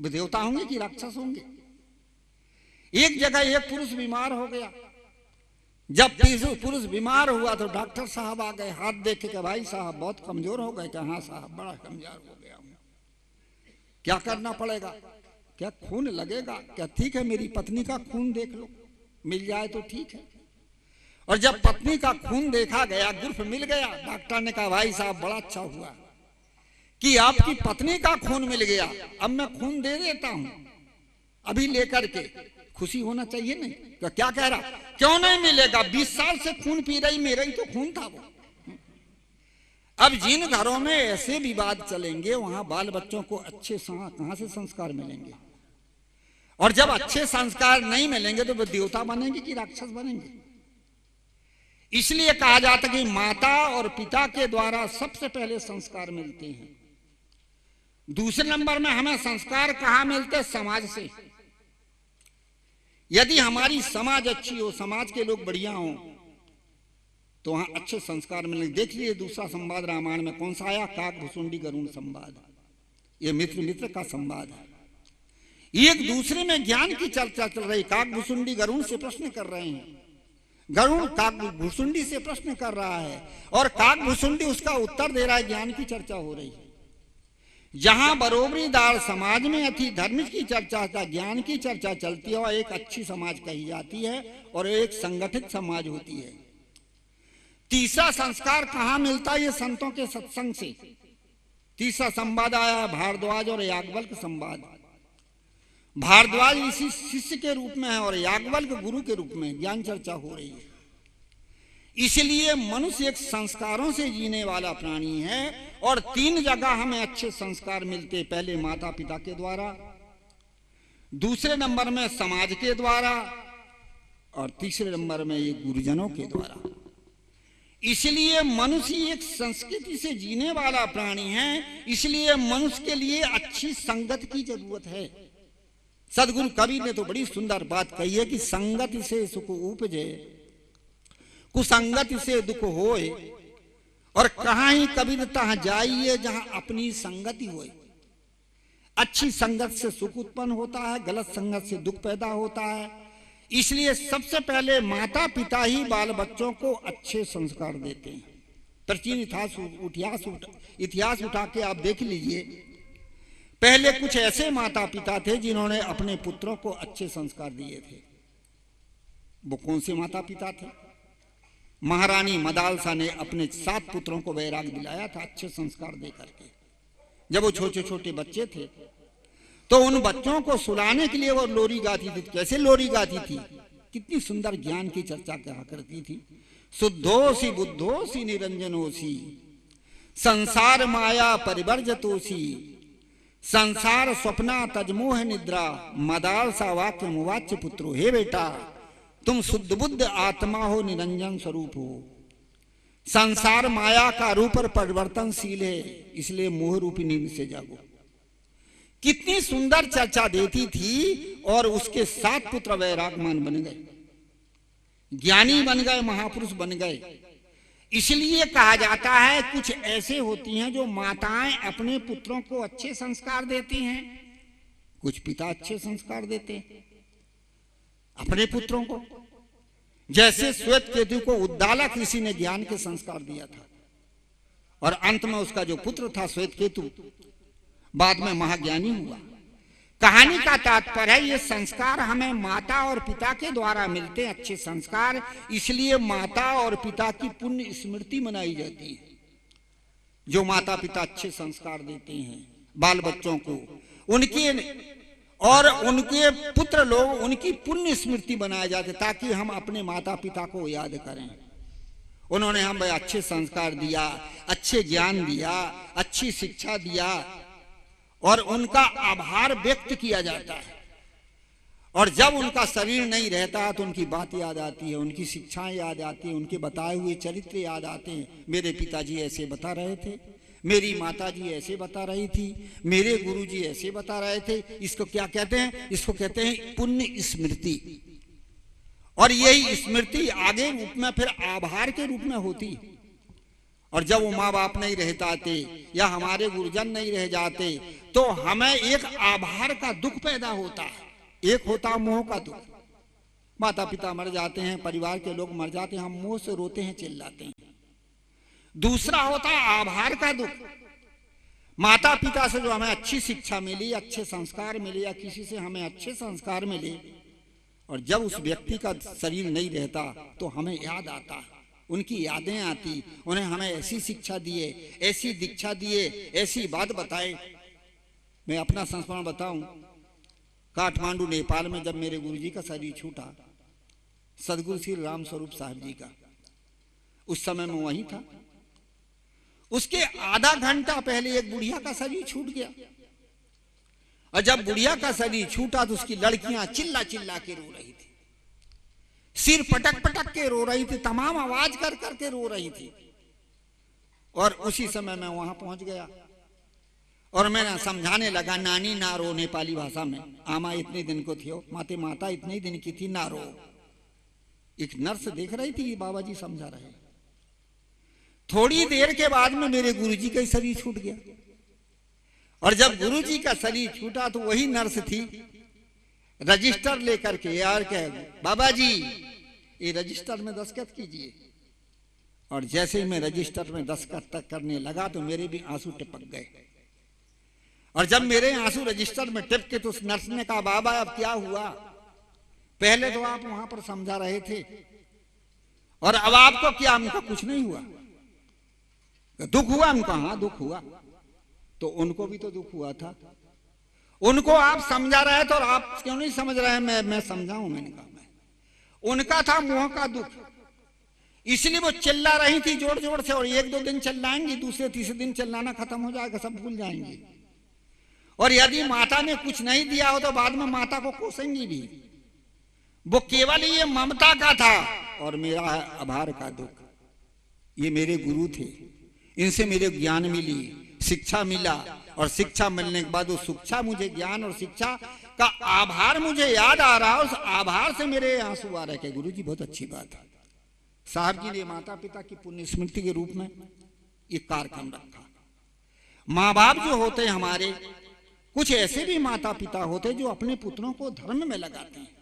देवता होंगे कि राक्षस होंगे? एक जगह एक पुरुष बीमार हो गया। जब पुरुष बीमार हुआ तो डॉक्टर साहब आ गए, हाथ देख के, भाई साहब बहुत कमजोर हो गए। हाँ साहब बड़ा कमजोर हो गया हूं, क्या करना पड़ेगा? क्या खून लगेगा? क्या ठीक है, मेरी पत्नी का खून देख लो, मिल जाए तो ठीक है। और जब पत्नी का खून देखा गया, ग्रुप मिल गया, डॉक्टर ने कहा, भाई साहब बड़ा अच्छा हुआ कि आपकी पत्नी का खून मिल गया, अब मैं खून दे देता हूं अभी लेकर के, खुशी होना चाहिए नहीं? तो क्या कह रहा, क्यों नहीं मिलेगा, 20 साल से खून पी रही, मेरा ही तो खून था वो। अब जिन घरों में ऐसे विवाद चलेंगे, वहां बाल बच्चों को अच्छे कहां से संस्कार मिलेंगे? और जब अच्छे संस्कार नहीं मिलेंगे तो वो देवता बनेंगे कि राक्षस बनेंगे? इसलिए कहा जाता कि माता और पिता के द्वारा सबसे पहले संस्कार मिलते हैं। दूसरे नंबर में हमें संस्कार कहां मिलते? समाज से। यदि हमारी समाज अच्छी हो, समाज के लोग बढ़िया हो, तो वहां अच्छे संस्कार मिलेंगे। देख लीजिए दूसरा संवाद रामायण में कौन सा आया? काक भुसुंडी गरुण संवाद। ये मित्र मित्र का संवाद है। एक दूसरे में ज्ञान की चर्चा चल रही। काक भुसुंडी गरुण से प्रश्न कर रहे हैं, गरुण काक भुसुंडी से प्रश्न कर रहा है और काक भुसुंडी उसका उत्तर दे रहा है। ज्ञान की चर्चा हो रही है। जहां बरोबरीदार समाज में अति धर्म की चर्चा था, ज्ञान की चर्चा चलती है और एक अच्छी समाज कही जाती है और एक संगठित समाज होती है। तीसरा संस्कार कहां मिलता है? ये संतों के सत्संग से। तीसरा संवाद आया भारद्वाज और याज्ञवल्क्य संवाद। भारद्वाज इसी शिष्य के रूप में है और याज्ञवल्क्य गुरु के रूप में ज्ञान चर्चा हो रही है। इसलिए मनुष्य एक संस्कारों से जीने वाला प्राणी है और 3 जगह हमें अच्छे संस्कार मिलते। पहले माता पिता के द्वारा, दूसरे नंबर में समाज के द्वारा और तीसरे नंबर में ये गुरुजनों के द्वारा। इसलिए मनुष्य एक संस्कृति से जीने वाला प्राणी है। इसलिए मनुष्य के लिए अच्छी संगत की जरूरत है। सदगुरु कबीर ने तो बड़ी सुंदर बात कही है कि संगति से सुख उपजे, कुसंगति से दुख होए, और कहां ही कबीर तहां जाइए जहां अपनी संगति होए। अच्छी संगत से सुख उत्पन्न होता है, गलत संगत से दुख पैदा होता है। इसलिए सबसे पहले माता पिता ही बाल बच्चों को अच्छे संस्कार देते हैं। प्राचीन इतिहास उठा के आप देख लीजिए। पहले कुछ ऐसे माता पिता थे जिन्होंने अपने पुत्रों को अच्छे संस्कार दिए थे। वो कौन से माता पिता थे? महारानी मदालसा ने अपने 7 पुत्रों को वैराग दिलाया था अच्छे संस्कार दे करके। जब वो छोटे छोटे बच्चे थे तो उन बच्चों को सुलाने के लिए वो लोरी गाती थी। कैसे लोरी गाती थी? कितनी सुंदर ज्ञान की चर्चा कहा करती थी। शुद्धोसी बुद्धोसी निरंजनोसी, संसार माया परिवर्जतोसी, संसार स्वप्ना तजमोह निद्रा, मदालसा वाक्य मुवाच्य पुत्रो। हे बेटा, तुम शुद्ध बुद्ध आत्मा हो, निरंजन स्वरूप हो। संसार माया का रूप और परिवर्तनशील है, इसलिए मोह रूपी नींद से जागो। कितनी सुंदर चर्चा देती थी। और उसके 7 पुत्र वैरागमान बन गए, ज्ञानी बन गए, महापुरुष बन गए। इसलिए कहा जाता है कुछ ऐसे होती हैं जो माताएं अपने पुत्रों को अच्छे संस्कार देती हैं, कुछ पिता अच्छे संस्कार देते हैं अपने पुत्रों को। जैसे श्वेत केतु को उद्दालक ऋषि ने ज्ञान के संस्कार दिया था और अंत में उसका जो पुत्र था श्वेत केतु, बाद में महाज्ञानी हुआ। कहानी का तात्पर्य है ये संस्कार हमें माता और पिता के द्वारा मिलते हैं, अच्छे संस्कार, इसलिए माता और पिता की पुण्य स्मृति मनाई जाती है। जो माता पिता अच्छे संस्कार देते हैं बाल बच्चों को, उनके और उनके पुत्र लोग, उनकी पुण्य स्मृति बनाए जाते, ताकि हम अपने माता पिता को याद करें। उन्होंने हमें अच्छे संस्कार दिया, अच्छे ज्ञान दिया, अच्छी शिक्षा दिया, और उनका आभार व्यक्त किया जाता है। और जब उनका शरीर नहीं रहता तो उनकी बात याद आती है, उनकी शिक्षाएं याद आती हैं, उनके बताए हुए चरित्र याद आते हैं। मेरे पिताजी ऐसे बता रहे थे, मेरी माताजी ऐसे बता रही थी, मेरे गुरुजी ऐसे बता रहे थे। इसको क्या कहते हैं? इसको कहते हैं पुण्य स्मृति। और यही स्मृति आगे रूप में फिर आभार के रूप में होती। और जब वो माँ बाप नहीं रह जाते या हमारे गुरुजन नहीं रह जाते तो हमें एक आभार का दुख पैदा होता है। एक होता मोह का दुख, माता पिता मर जाते हैं, परिवार के लोग मर जाते हैं, हम मोह से रोते हैं, चिल्लाते हैं। दूसरा होता है आभार का दुख, माता पिता से जो हमें अच्छी शिक्षा मिली, अच्छे संस्कार मिले, या किसी से हमें अच्छे संस्कार मिले, और जब उस व्यक्ति का शरीर नहीं रहता तो हमें याद आता, उनकी यादें आती, उन्हें हमें ऐसी शिक्षा दिए, ऐसी दीक्षा दिए, ऐसी बात बताए। मैं अपना संस्मरण बताऊं, काठमांडू नेपाल में जब मेरे गुरुजी का शरीर छूटा, सदगुरु श्री राम स्वरूप साहब जी का, उस समय मैं वहीं था। उसके आधा घंटा पहले एक बुढ़िया का शरीर छूट गया, और जब बुढ़िया का शरीर छूटा तो उसकी लड़कियां चिल्ला चिल्ला के रो रही थी, सिर पटक पटक के रो रही थी, तमाम आवाज कर करके रो रही थी। और उसी समय मैं वहां पहुंच गया और मैं समझाने लगा, नानी ना रो, नेपाली भाषा में, आमा इतने दिन को थी, माते माता इतने दिन की थी, ना रो। एक नर्स देख रही थी, बाबा जी समझा रहे। थोड़ी देर के बाद में मेरे गुरुजी का शरीर छूट गया, और जब गुरुजी का शरीर छूटा तो वही नर्स थी, रजिस्टर लेकर के, यार कह बाबा जी ये रजिस्टर में दस्तखत कीजिए। और जैसे ही मैं रजिस्टर में दस्तखत करने लगा तो मेरे भी आंसू टपक गए। और जब मेरे आंसू रजिस्टर में टिपके तो उस नर्स ने कहा, बाबा अब क्या हुआ? पहले तो आप वहां पर समझा रहे थे, और अब आपको क्या? उनका कुछ नहीं हुआ। दुख हुआ? उनका हाँ दुख हुआ। तो उनको भी तो दुख हुआ था, उनको आप समझा रहे थे और आप क्यों नहीं समझ रहे? मैं समझाऊं? मैंने कहा उनका था मोह का दुख, इसलिए वो चिल्ला रही थी जोर जोर से। और एक दो दिन चिल्लाएंगी, दूसरे तीसरे दिन चिल्लाना खत्म हो जाएगा, सब भूल जाएंगे। और यदि माता ने कुछ नहीं दिया हो तो बाद में माता को कोसेंगी भी। वो केवल ये ममता का था। और मेरा है आभार का दुख। ये मेरे गुरु थे, इनसे मेरे ज्ञान मिली, शिक्षा मिला, और शिक्षा मिलने के बाद वो शिक्षा मुझे, ज्ञान और शिक्षा का आभार मुझे याद आ रहा है। उस आभार से मेरे आंसू आ रहे। गुरु जी बहुत अच्छी बात है, साहब जी ने माता पिता की पुण्य स्मृति के रूप में एक कार्यक्रम रखा। माँ बाप जो होते हैं हमारे, कुछ ऐसे भी माता पिता होते जो अपने पुत्रों को धर्म में लगाते हैं।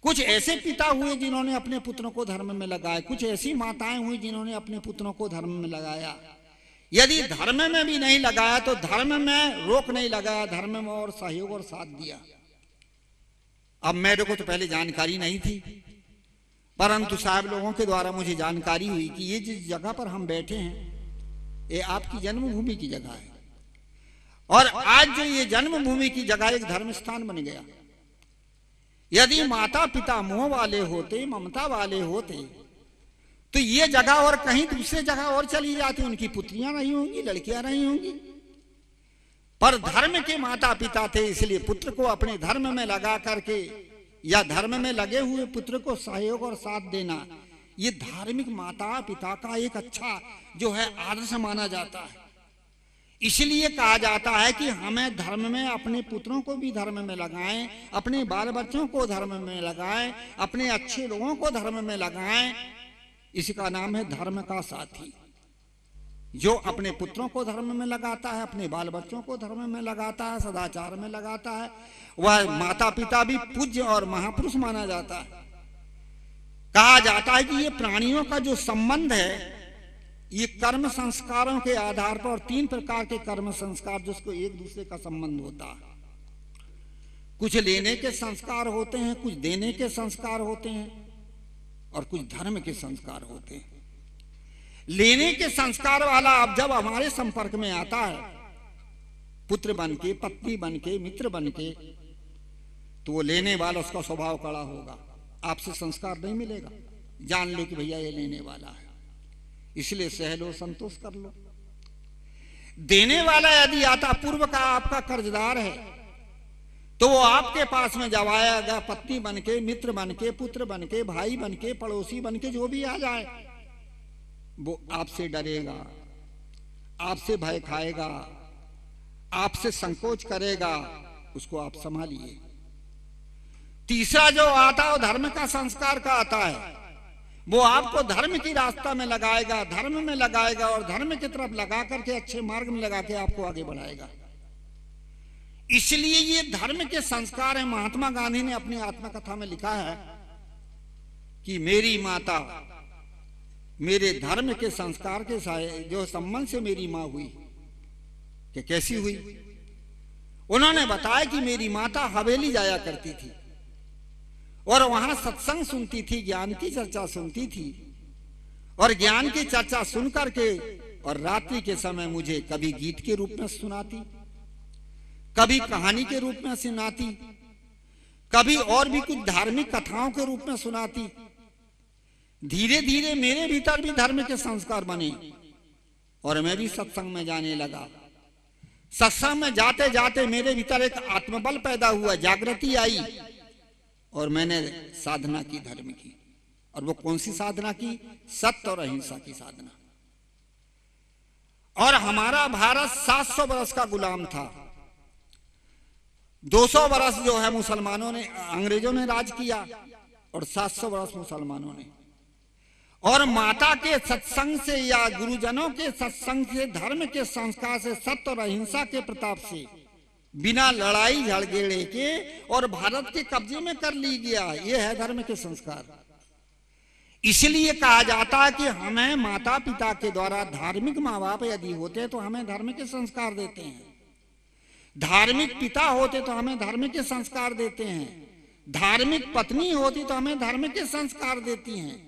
कुछ ऐसे पिता हुए जिन्होंने अपने पुत्रों को धर्म में लगाया, कुछ ऐसी माताएं हुई जिन्होंने अपने पुत्रों को धर्म में लगाया। यदि धर्म में भी नहीं लगाया तो धर्म में रोक नहीं लगाया, धर्म में और सहयोग और साथ दिया। अब मेरे को तो पहले जानकारी नहीं थी, परंतु साहब लोगों के द्वारा मुझे जानकारी हुई कि ये जिस जगह पर हम बैठे हैं ये आपकी जन्मभूमि की जगह है। और आज जो ये जन्मभूमि की जगह एक धर्म स्थान बन गया। यदि माता पिता मोह वाले होते, ममता वाले होते, तो ये जगह और कहीं दूसरे जगह और चली जाती, उनकी पुत्रियां नहीं होंगी, लड़कियां नहीं होंगी। पर धर्म के माता पिता थे, इसलिए पुत्र को अपने धर्म में लगा करके या धर्म में लगे हुए पुत्र को सहयोग और साथ देना, ये धार्मिक माता पिता का एक अच्छा जो है आदर्श माना जाता है। इसलिए कहा जाता है कि हमें धर्म में अपने पुत्रों को भी धर्म में लगाएं, अपने बाल बच्चों को धर्म में लगाएं, अपने अच्छे लोगों को धर्म में लगाएं। इसका नाम है धर्म का साथी। जो अपने पुत्रों को धर्म में लगाता है, अपने बाल बच्चों को धर्म में लगाता है, सदाचार में लगाता है, वह माता पिता भी पूज्य और महापुरुष माना जाता है। कहा जाता है कि ये प्राणियों का जो संबंध है ये कर्म संस्कारों के आधार पर, और 3 प्रकार के कर्म संस्कार जिसको एक दूसरे का संबंध होता है। कुछ लेने के संस्कार होते हैं, कुछ देने के संस्कार होते हैं, और कुछ धर्म के संस्कार होते हैं। लेने के संस्कार वाला अब जब हमारे संपर्क में आता है, पुत्र बनके, पत्नी बनके, मित्र बनके, तो वो लेने वाला, उसका स्वभाव कड़ा होगा, आपसे संस्कार नहीं मिलेगा। जान लो कि भैया ये लेने वाला है, इसलिए सह लो, संतोष कर लो। देने वाला यदि आता, पूर्व का आपका कर्जदार है, तो वो आपके पास में जब आएगा, पत्नी बनके, मित्र बनके, पुत्र बनके, भाई बनके, पड़ोसी बनके, जो भी आ जाए, वो आपसे डरेगा, आपसे भय खाएगा, आपसे संकोच करेगा, उसको आप संभालिए। तीसरा जो आता है वो धर्म का संस्कार का आता है, वो आपको धर्म की रास्ता में लगाएगा, धर्म में लगाएगा, और धर्म की तरफ लगा करके अच्छे मार्ग में लगा के आपको आगे बढ़ाएगा। इसलिए ये धर्म के संस्कार है। महात्मा गांधी ने अपनी आत्मकथा में लिखा है कि मेरी माता मेरे धर्म के संस्कार के जो संबंध से मेरी मां हुई, कि कैसी हुई। उन्होंने बताया कि मेरी माता हवेली जाया करती थी और वहां सत्संग सुनती थी, ज्ञान की चर्चा सुनती थी, और ज्ञान की चर्चा सुन करके और रात्रि के समय मुझे कभी गीत के रूप में सुनाती, कभी कहानी के रूप में सुनाती, कभी और भी कुछ धार्मिक कथाओं के रूप में सुनाती। धीरे धीरे मेरे भीतर भी धर्म के संस्कार बने और मैं भी सत्संग में जाने लगा। सत्संग में जाते जाते मेरे भीतर एक आत्मबल पैदा हुआ, जागृति आई, और मैंने साधना की धर्म की। और वो कौन सी साधना की? सत्य और अहिंसा की साधना। और हमारा भारत 700 वर्ष का गुलाम था। 200 वर्ष जो है मुसलमानों ने, अंग्रेजों ने राज किया, और 700 वर्ष मुसलमानों ने। और माता के सत्संग से या गुरुजनों के सत्संग से, धर्म के संस्कार से, सत्य और अहिंसा के प्रताप से, बिना लड़ाई झगड़े के और भारत के कब्जे में कर ली गया। ये है धर्म के संस्कार। इसलिए कहा जाता है कि हमें माता पिता के द्वारा, धार्मिक माँ बाप यदि होते तो हमें धर्म के संस्कार देते हैं, धार्मिक पिता होते तो हमें धर्म के संस्कार देते हैं, धार्मिक पत्नी होती तो हमें धर्म के संस्कार देती हैं।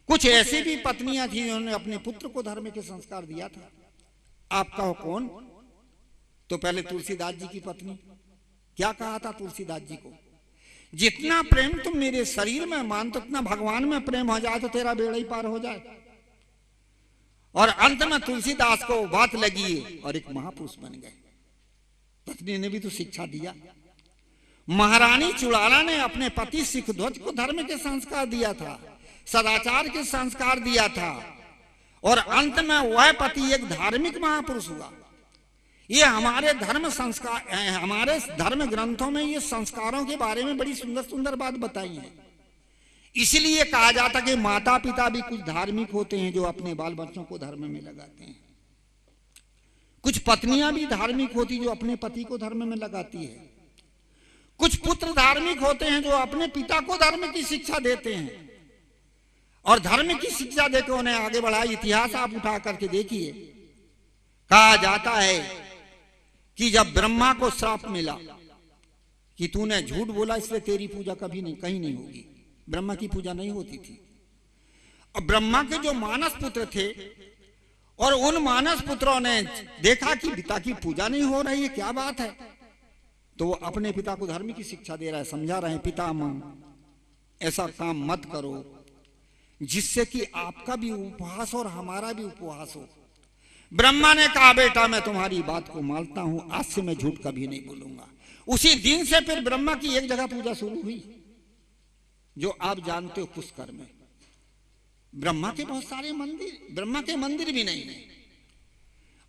कुछ ऐसी भी पत्नियां थी जिन्होंने अपने पुत्र को धर्म के संस्कार दिया था। आपका हो कौन? तो पहले तुलसीदास जी की पत्नी। क्या कहा था तुलसीदास जी को? जितना प्रेम तुम मेरे शरीर में मानते, उतना भगवान में प्रेम हो जाए तो तेरा बेड़ा ही पार हो जाए। और अंत में तुलसीदास को बात लगी और एक महापुरुष बन गए। पत्नी ने भी तो शिक्षा दिया। महारानी चुड़ाला ने अपने पति सिखध्वज को धर्म के संस्कार दिया था, सदाचार के संस्कार दिया था, और अंत में वह पति एक धार्मिक महापुरुष हुआ। ये हमारे धर्म संस्कार, हमारे धर्म ग्रंथों में ये संस्कारों के बारे में बड़ी सुंदर सुंदर बात बताई है। इसलिए कहा जाता कि माता पिता भी कुछ धार्मिक होते हैं जो अपने बाल बच्चों को धर्म में लगाते हैं। कुछ पत्नियां भी धार्मिक होती जो अपने पति को धर्म में लगाती है। कुछ पुत्र धार्मिक होते हैं जो अपने पिता को धर्म की शिक्षा देते हैं और धर्म की शिक्षा देकर उन्हें आगे बढ़ाए। इतिहास आप उठा करके देखिए, कहा जाता है कि जब ब्रह्मा को श्राप मिला कि तूने झूठ बोला इसलिए तेरी पूजा कभी नहीं, कहीं नहीं होगी, ब्रह्मा की पूजा नहीं होती थी। और ब्रह्मा के जो मानस पुत्र थे और उन मानस पुत्रों ने देखा कि पिता की पूजा नहीं हो रही है, क्या बात है, तो वो अपने पिता को धर्म की शिक्षा दे रहा है, समझा रहे हैं, पितामह ऐसा काम मत करो जिससे कि आपका भी उपहास और हमारा भी उपहास हो। ब्रह्मा ने कहा बेटा मैं तुम्हारी बात को मानता हूं, आज से मैं झूठ कभी नहीं बोलूंगा। उसी दिन से फिर ब्रह्मा की एक जगह पूजा शुरू हुई जो आप जानते हो, पुष्कर में। ब्रह्मा के बहुत सारे मंदिर, ब्रह्मा के मंदिर भी नहीं है,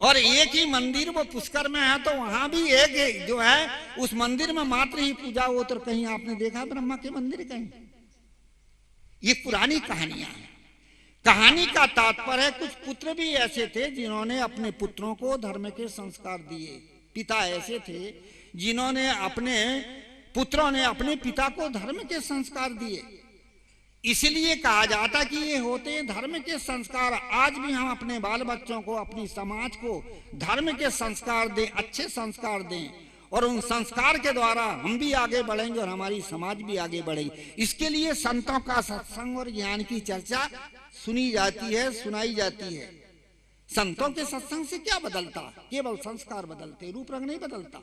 और एक ही मंदिर वो पुष्कर में है, तो वहां भी एक जो है उस मंदिर में मात्र ही पूजा हो। तो कहीं आपने देखा ब्रह्मा के मंदिर कहीं? ये पुरानी कहानियां हैं। कहानी का तात्पर्य है कुछ पुत्र भी ऐसे थे जिन्होंने अपने पुत्रों को धर्म के संस्कार दिए। पिता ऐसे थे जिन्होंने अपने पुत्रों ने अपने पिता को धर्म के संस्कार दिए। इसलिए कहा जाता कि ये होते हैं धर्म के संस्कार। आज भी हम अपने बाल बच्चों को, अपनी समाज को धर्म के संस्कार दें, अच्छे संस्कार दें, और उन संस्कार के द्वारा हम भी आगे बढ़ेंगे और हमारी समाज भी आगे बढ़ेगी। इसके लिए संतों का सत्संग और ज्ञान की चर्चा सुनी जाती है, सुनाई जाती है। संतों के सत्संग से क्या बदलता? केवल संस्कार बदलते, रूप रंग नहीं बदलता।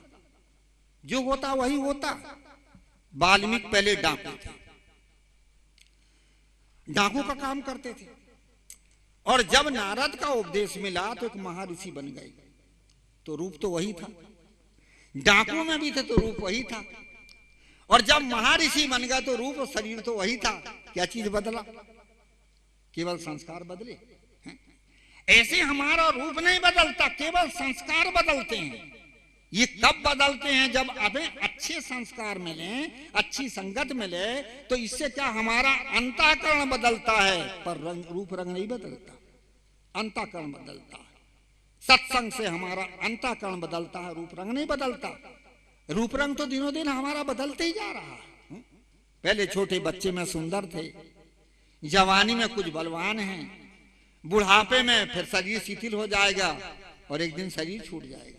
जो होता वही होता। वाल्मीकि पहले डाकू थे, डाकू का काम करते थे, और जब नारद का उपदेश मिला तो एक महर्षि बन गए। तो रूप तो वही था, डाकू में भी थे तो रूप वही था, और जब महर्षि बन गए तो रूप और शरीर तो वही था। क्या चीज बदला? केवल संस्कार बदले। ऐसे हमारा रूप नहीं बदलता, केवल संस्कार बदलते हैं। ये कब बदलते हैं? जब हमें अच्छे संस्कार मिले, अच्छी संगत मिले, तो इससे क्या हमारा अंतःकरण बदलता है, पर रूप रंग नहीं बदलता, अंतःकरण बदलता है। सत्संग से हमारा अंतःकरण बदलता है, रूप रंग नहीं बदलता। रूप रंग तो दिनों दिन हमारा बदलते ही जा रहा है। पहले छोटे बच्चे में सुंदर थे, जवानी में कुछ बलवान हैं, बुढ़ापे में फिर शरीर शिथिल हो जाएगा और एक दिन शरीर छूट जाएगा।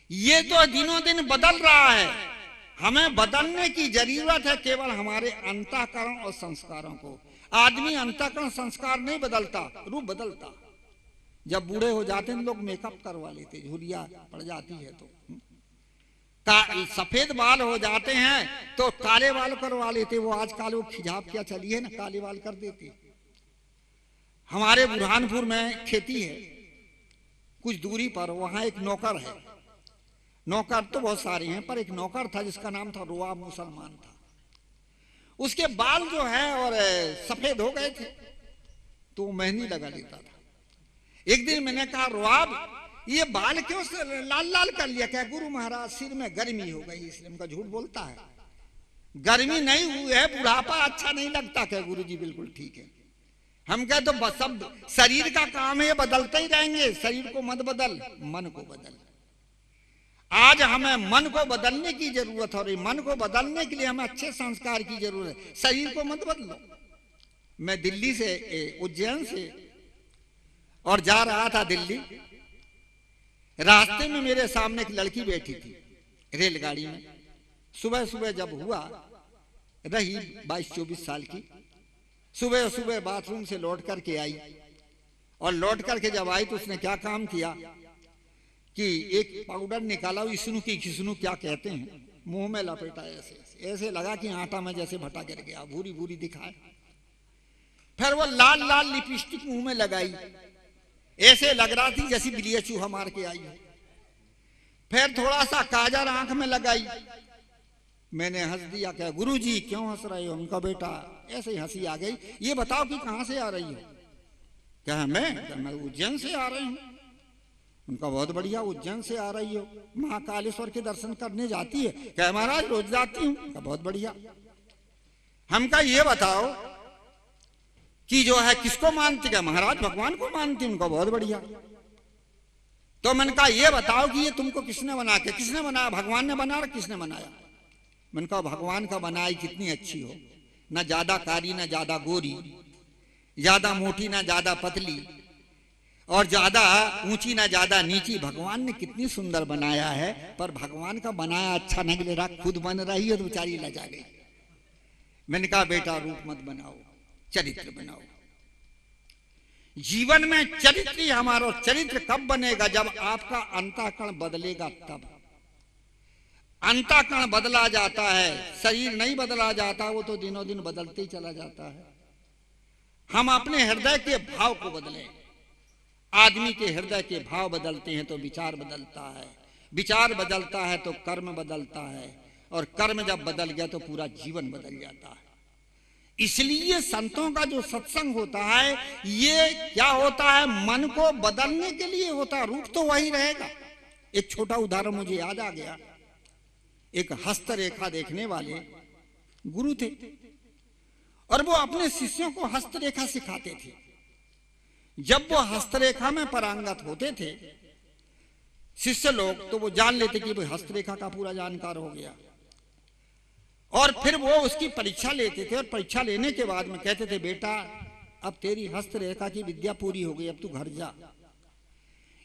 ये तो दिनों दिन बदल रहा है। हमें बदलने की जरूरत है केवल हमारे अंतःकरण और संस्कारों को। आदमी अंतःकरण संस्कार नहीं बदलता, रूप बदलता। जब बूढ़े हो जाते हैं लोग मेकअप करवा लेते, झुर्रियां पड़ जाती है तो सफेद बाल हो जाते हैं तो काले बाल करवा लेते। वो आजकल वो खिजाब क्या चली है ना, काले बाल कर देते। हमारे बुरहानपुर में खेती है, कुछ दूरी पर, वहां एक नौकर है। नौकर तो बहुत सारे हैं, पर एक नौकर था जिसका नाम था रुआब, मुसलमान था। उसके बाल जो है और सफेद हो गए थे तो मेहंदी लगा लेता था। एक दिन मैंने कहा, रुआब ये बाल क्यों लाल लाल कर लिया? क्या गुरु महाराज सिर में गर्मी हो गई इसलिए। उनका झूठ बोलता है, गर्मी नहीं हुई है, बुढ़ापा अच्छा नहीं लगता। क्या गुरु जी बिल्कुल ठीक है। हम कहे तो बस सब शरीर का काम है, बदलते ही रहेंगे। शरीर को मत बदल, मन को बदल। आज हमें मन को बदलने की जरूरत है, और मन को बदलने के लिए हमें अच्छे संस्कार की जरूरत है। शरीर को मत बदलो। मैं दिल्ली से, उज्जैन से और जा रहा था दिल्ली। रास्ते में मेरे सामने एक लड़की बैठी थी रेलगाड़ी में। सुबह सुबह जब हुआ, रही 22-24 साल की। सुबह सुबह बाथरूम से लौट करके आई, और लौट करके जब आई तो उसने क्या काम किया कि एक पाउडर निकाला, इसनु की खिसनु क्या कहते हैं, मुंह में लपेटा। ऐसे ऐसे लगा कि आटा में जैसे भटा गिर गया, भूरी भूरी दिखाए। फिर वो लाल लाल लिपस्टिक मुंह में लगाई, ऐसे लग रहा थी जैसी बिलिया चूहा मार के आई है। फिर थोड़ा सा काजल आंख में लगाई। मैंने हंस दिया। क्या गुरुजी क्यों हंस रहे हो? उनका बेटा ऐसे ही हंसी आ गई। ये बताओ कि कहां से आ रही हो? क्या मैं उज्जैन से आ रही हूँ। उनका बहुत बढ़िया, उज्जैन से आ रही हो, महाकालेश्वर के दर्शन करने जाती है? क्या महाराज रोज जाती हूँ। बहुत बढ़िया। हमका ये बताओ कि जो है किसको मानती? क्या महाराज भगवान को मानती? उनका बहुत बढ़िया। तो मैंने कहा ये बताओ कि ये तुमको किसने बना के, किसने बनाया? भगवान ने बनाया, किसने बनाया? मैंने कहा भगवान का बनाई कितनी अच्छी हो, ना ज्यादा कारी ना ज्यादा गोरी, ज्यादा मोटी ना ज्यादा पतली, और ज्यादा ऊंची ना ज्यादा नीची। भगवान ने कितनी सुंदर बनाया है। पर भगवान का बनाया अच्छा नहीं लगा, खुद बन रही है तो बेचारी लजा गई। मैंने कहा बेटा रूप मत बनाओ, चरित्र बनाओ। जीवन में चरित्र ही हमारा। चरित्र कब बनेगा? जब आपका अंतःकरण बदलेगा तब। अंतःकरण बदला जाता है, शरीर नहीं बदला जाता, वो तो दिनों दिन बदलते ही चला जाता है। हम अपने हृदय के भाव को बदलें। आदमी के हृदय के भाव बदलते हैं तो विचार बदलता है, विचार बदलता है तो कर्म बदलता है, और कर्म जब बदल गया तो पूरा जीवन बदल जाता है। इसलिए संतों का जो सत्संग होता है ये क्या होता है? मन को बदलने के लिए होता है। रूप तो वही रहेगा। एक छोटा उदाहरण मुझे याद आ गया। एक हस्तरेखा देखने वाले गुरु थे, और वो अपने शिष्यों को हस्तरेखा सिखाते थे। जब वो हस्तरेखा में पारंगत होते थे शिष्य लोग, तो वो जान लेते कि भाई हस्तरेखा का पूरा जानकार हो गया। और फिर वो उसकी परीक्षा लेते थे और परीक्षा लेने के बाद में कहते थे बेटा अब तेरी हस्तरेखा की विद्या पूरी हो गई, अब तू घर जा।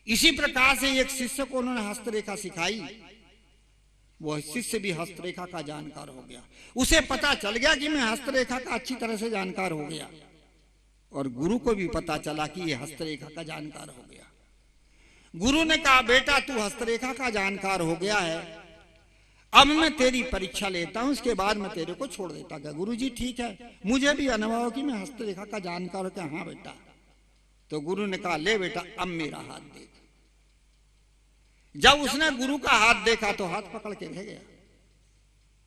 इसी प्रकार से एक शिष्य को उन्होंने हस्तरेखा सिखाई, वो शिष्य भी हस्तरेखा का जानकार हो गया। उसे पता चल गया कि मैं हस्तरेखा का अच्छी तरह से जानकार हो गया, और गुरु को भी पता चला कि ये हस्तरेखा का जानकार हो गया। गुरु ने कहा बेटा तू हस्तरेखा का जानकार हो गया है, अब मैं तेरी परीक्षा लेता हूं, उसके बाद मैं तेरे को छोड़ देता। क्या गुरु जी ठीक है, मुझे भी अनुभव कि मैं हस्तरेखा का जानकार हो। क्या हाँ बेटा। तो गुरु ने कहा ले बेटा अब मेरा हाथ देख। जब उसने गुरु का हाथ देखा तो हाथ पकड़ के रह गया।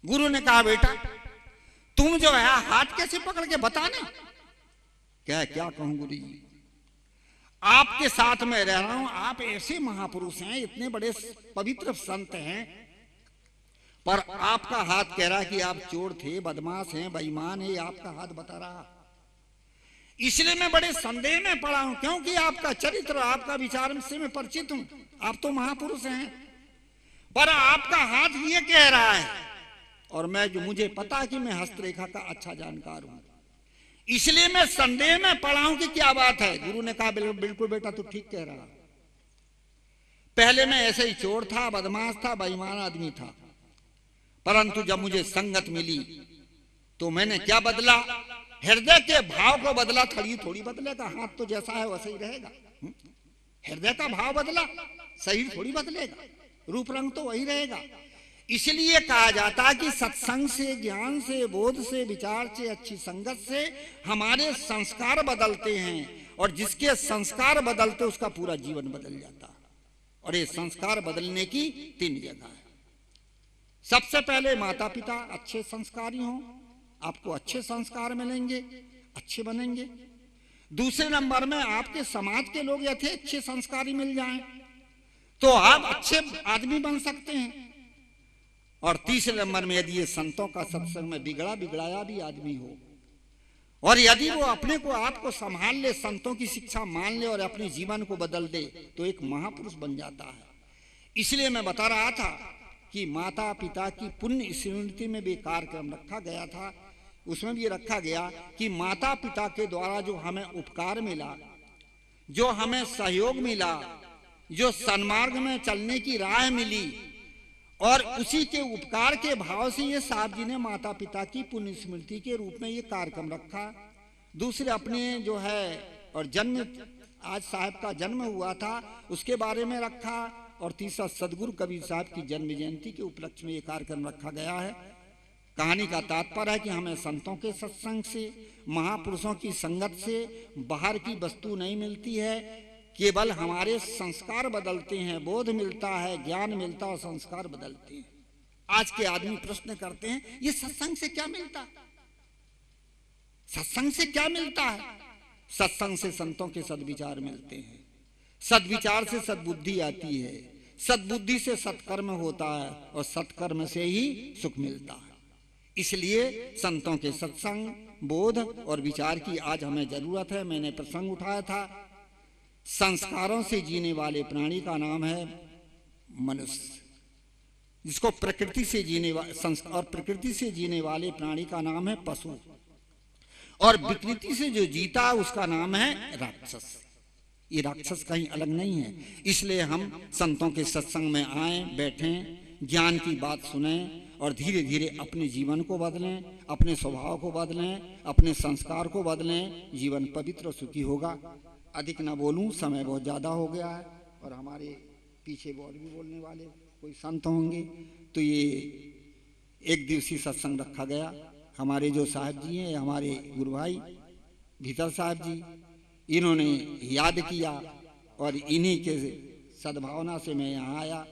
गुरु ने कहा बेटा तुम जो है हाथ कैसे पकड़ के बताना। क्या कहूं गुरु जी, आपके साथ में रह रहा हूं, आप ऐसे महापुरुष हैं, इतने बड़े पवित्र संत हैं, पर आपका हाथ कह रहा कि आप चोर थे, बदमाश हैं, बेईमान है, आपका हाथ बता रहा। इसलिए मैं बड़े संदेह में पड़ा हूं, क्योंकि आपका चरित्र, आपका विचार से मैं परिचित हूं, आप तो महापुरुष हैं, पर आपका हाथ ये कह रहा है, और मैं जो मुझे पता कि मैं हस्तरेखा का अच्छा जानकार हूं, इसलिए मैं संदेह में पड़ा हूं कि क्या बात है। गुरु ने कहा बिल्कुल बेटा तू ठीक कह रहा, पहले मैं ऐसे ही चोर था, बदमाश था, बेईमान आदमी था, परंतु जब मुझे संगत मिली तो मैंने क्या बदला, हृदय के भाव को बदला। थोड़ी बदलेगा, हाथ तो जैसा है वैसे ही रहेगा। हृदय का भाव बदला, शरीर थोड़ी बदलेगा, रूप रंग तो वही रहेगा। इसलिए कहा जाता है कि सत्संग से, ज्ञान से, बोध से, विचार से, अच्छी संगत से हमारे संस्कार बदलते हैं, और जिसके संस्कार बदलते उसका पूरा जीवन बदल जाता। और ये संस्कार बदलने की 3 जगह है। सबसे पहले माता पिता अच्छे संस्कारी हों, आपको अच्छे संस्कार मिलेंगे, अच्छे बनेंगे। दूसरे नंबर में आपके समाज के लोग यदि अच्छे संस्कारी मिल जाएं तो आप अच्छे आदमी बन सकते हैं। और तीसरे नंबर में यदि ये संतों का सत्संग में बिगड़ाया भी आदमी हो, और यदि वो अपने को आपको संभाल ले, संतों की शिक्षा मान ले और अपने जीवन को बदल दे, तो एक महापुरुष बन जाता है। इसलिए मैं बता रहा था कि माता पिता की पुण्य स्मृति में भी कार्यक्रम रखा गया था। उसमें भी रखा गया कि माता पिता के द्वारा जो हमें उपकार मिला, जो हमें सहयोग मिला, जो सन्मार्ग में चलने की राह मिली, और उसी के उपकार के भाव से ये साहब जी ने माता पिता की पुण्य स्मृति के रूप में ये कार्यक्रम रखा। दूसरे अपने जो है और जन्म, आज साहब का जन्म हुआ था उसके बारे में रखा, और तीसरा सदगुरु कबीर साहब की जन्म जयंती के उपलक्ष्य में ये कार्यक्रम रखा गया है। कहानी का तात्पर्य है कि हमें संतों के सत्संग से, महापुरुषों की संगत से बाहर की वस्तु नहीं मिलती है, केवल हमारे संस्कार बदलते हैं, बोध मिलता है, ज्ञान मिलता है और संस्कार बदलते हैं। आज के आदमी प्रश्न करते हैं ये सत्संग से क्या मिलता, सत्संग से क्या मिलता है। सत्संग से संतों के सद्विचार मिलते हैं, सद्विचार से सद्बुद्धि आती है, सद्बुद्धि से सत्कर्म होता है, और सत्कर्म से ही सुख मिलता है। इसलिए संतों के सत्संग, बोध और विचार की आज हमें जरूरत है। मैंने प्रसंग उठाया था, संस्कारों से जीने वाले प्राणी का नाम है मनुष्य, जिसको प्रकृति से जीने और प्रकृति से जीने वाले प्राणी का नाम है पशु, और विकृति से जो जीता उसका नाम है राक्षस। ये राक्षस कहीं अलग नहीं है। इसलिए हम संतों के सत्संग में आए, बैठें, ज्ञान की बात सुने, और धीरे धीरे अपने जीवन को बदलें, अपने स्वभाव को बदलें, अपने संस्कार को बदलें, जीवन पवित्र और सुखी होगा। अधिक ना बोलूं, समय बहुत ज़्यादा हो गया है, और हमारे पीछे और भी बोलने वाले कोई संत होंगे, तो ये 1 दिवसीय सत्संग रखा गया। हमारे जो साहब जी हैं, हमारे गुरु भाई भीतर साहब जी, इन्होंने याद किया, और इन्हीं के सद्भावना से मैं यहाँ आया।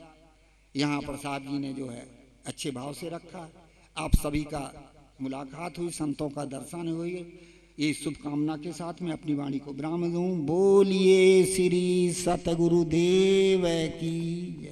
यहाँ पर साहब जी ने जो है अच्छे भाव से रखा। आप सभी का मुलाकात हुई, संतों का दर्शन हुई। ये शुभकामना के साथ मैं अपनी वाणी को विराम दूं। बोलिए श्री सतगुरुदेव की।